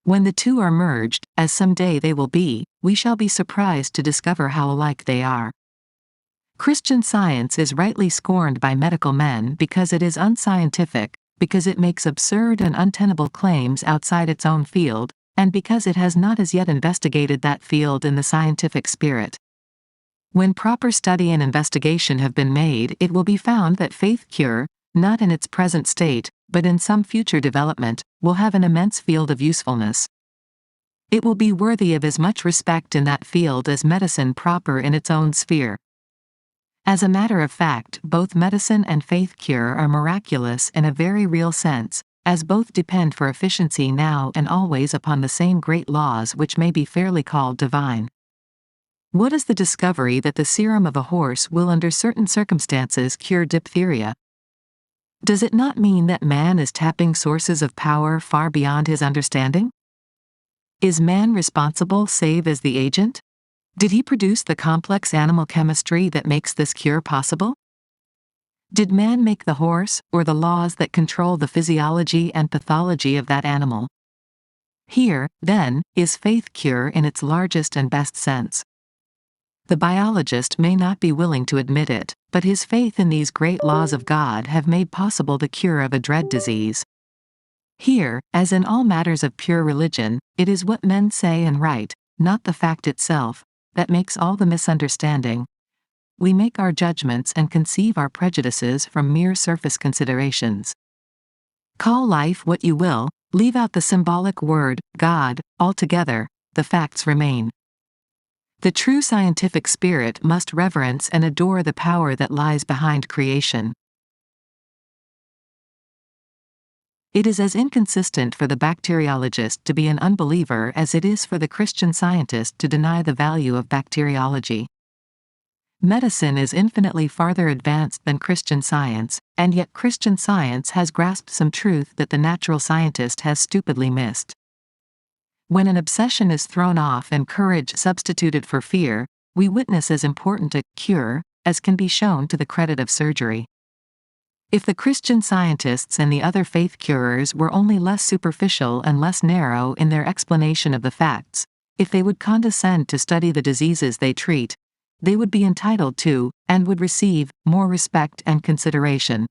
When the two are merged, as some day they will be, we shall be surprised to discover how alike they are. Christian Science is rightly scorned by medical men because it is unscientific, because it makes absurd and untenable claims outside its own field, and because it has not as yet investigated that field in the scientific spirit. When proper study and investigation have been made, it will be found that faith cure, not in its present state, but in some future development, will have an immense field of usefulness. It will be worthy of as much respect in that field as medicine proper in its own sphere. As a matter of fact, both medicine and faith cure are miraculous in a very real sense, as both depend for efficiency now and always upon the same great laws which may be fairly called divine. What is the discovery that the serum of a horse will under certain circumstances cure diphtheria? Does it not mean that man is tapping sources of power far beyond his understanding? Is man responsible save as the agent? Did he produce the complex animal chemistry that makes this cure possible? Did man make the horse, or the laws that control the physiology and pathology of that animal? Here, then, is faith cure in its largest and best sense. The biologist may not be willing to admit it, but his faith in these great laws of God have made possible the cure of a dread disease. Here, as in all matters of pure religion, it is what men say and write, not the fact itself, that makes all the misunderstanding. We make our judgments and conceive our prejudices from mere surface considerations. Call life what you will, leave out the symbolic word, God, altogether, the facts remain. The true scientific spirit must reverence and adore the power that lies behind creation. It is as inconsistent for the bacteriologist to be an unbeliever as it is for the Christian scientist to deny the value of bacteriology. Medicine is infinitely farther advanced than Christian science, and yet Christian science has grasped some truth that the natural scientist has stupidly missed. When an obsession is thrown off and courage substituted for fear, we witness as important a cure as can be shown to the credit of surgery. If the Christian scientists and the other faith curers were only less superficial and less narrow in their explanation of the facts, if they would condescend to study the diseases they treat, they would be entitled to, and would receive, more respect and consideration.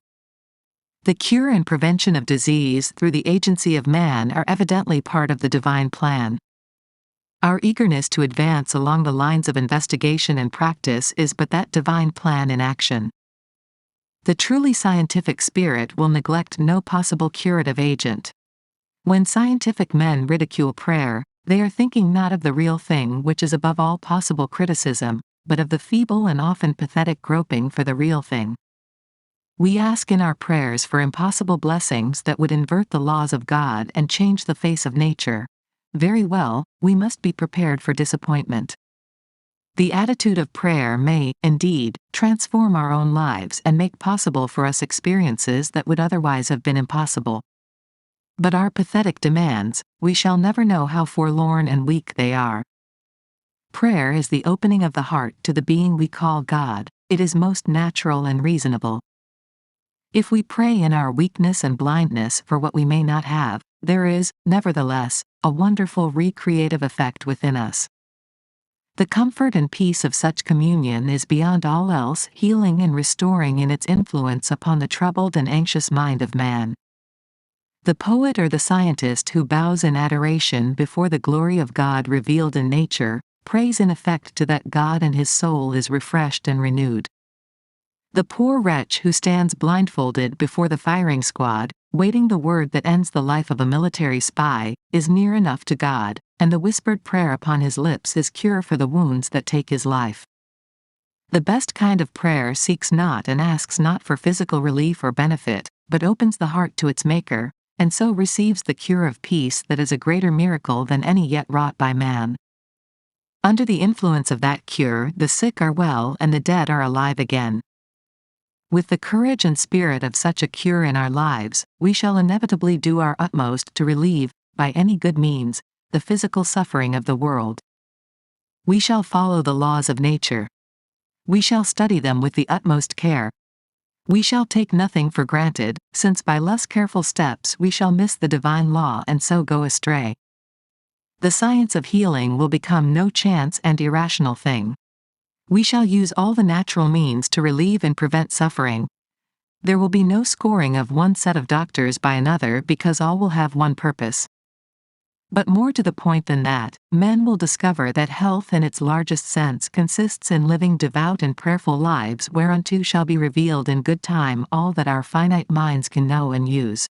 The cure and prevention of disease through the agency of man are evidently part of the divine plan. Our eagerness to advance along the lines of investigation and practice is but that divine plan in action. The truly scientific spirit will neglect no possible curative agent. When scientific men ridicule prayer, they are thinking not of the real thing which is above all possible criticism, but of the feeble and often pathetic groping for the real thing. We ask in our prayers for impossible blessings that would invert the laws of God and change the face of nature. Very well, we must be prepared for disappointment. The attitude of prayer may, indeed, transform our own lives and make possible for us experiences that would otherwise have been impossible. But our pathetic demands, we shall never know how forlorn and weak they are. Prayer is the opening of the heart to the being we call God. It is most natural and reasonable. If we pray in our weakness and blindness for what we may not have, there is, nevertheless, a wonderful recreative effect within us. The comfort and peace of such communion is beyond all else healing and restoring in its influence upon the troubled and anxious mind of man. The poet or the scientist who bows in adoration before the glory of God revealed in nature, prays in effect to that God and his soul is refreshed and renewed. The poor wretch who stands blindfolded before the firing squad, waiting the word that ends the life of a military spy, is near enough to God, and the whispered prayer upon his lips is cure for the wounds that take his life. The best kind of prayer seeks not and asks not for physical relief or benefit, but opens the heart to its Maker, and so receives the cure of peace that is a greater miracle than any yet wrought by man. Under the influence of that cure, the sick are well and the dead are alive again. With the courage and spirit of such a cure in our lives, we shall inevitably do our utmost to relieve, by any good means, the physical suffering of the world. We shall follow the laws of nature. We shall study them with the utmost care. We shall take nothing for granted, since by less careful steps we shall miss the divine law and so go astray. The science of healing will become no chance and irrational thing. We shall use all the natural means to relieve and prevent suffering. There will be no scoring of one set of doctors by another because all will have one purpose. But more to the point than that, men will discover that health in its largest sense consists in living devout and prayerful lives whereunto shall be revealed in good time all that our finite minds can know and use.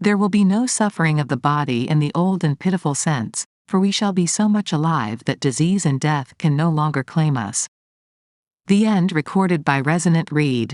There will be no suffering of the body in the old and pitiful sense, for we shall be so much alive that disease and death can no longer claim us. The end recorded by Resonant. Read.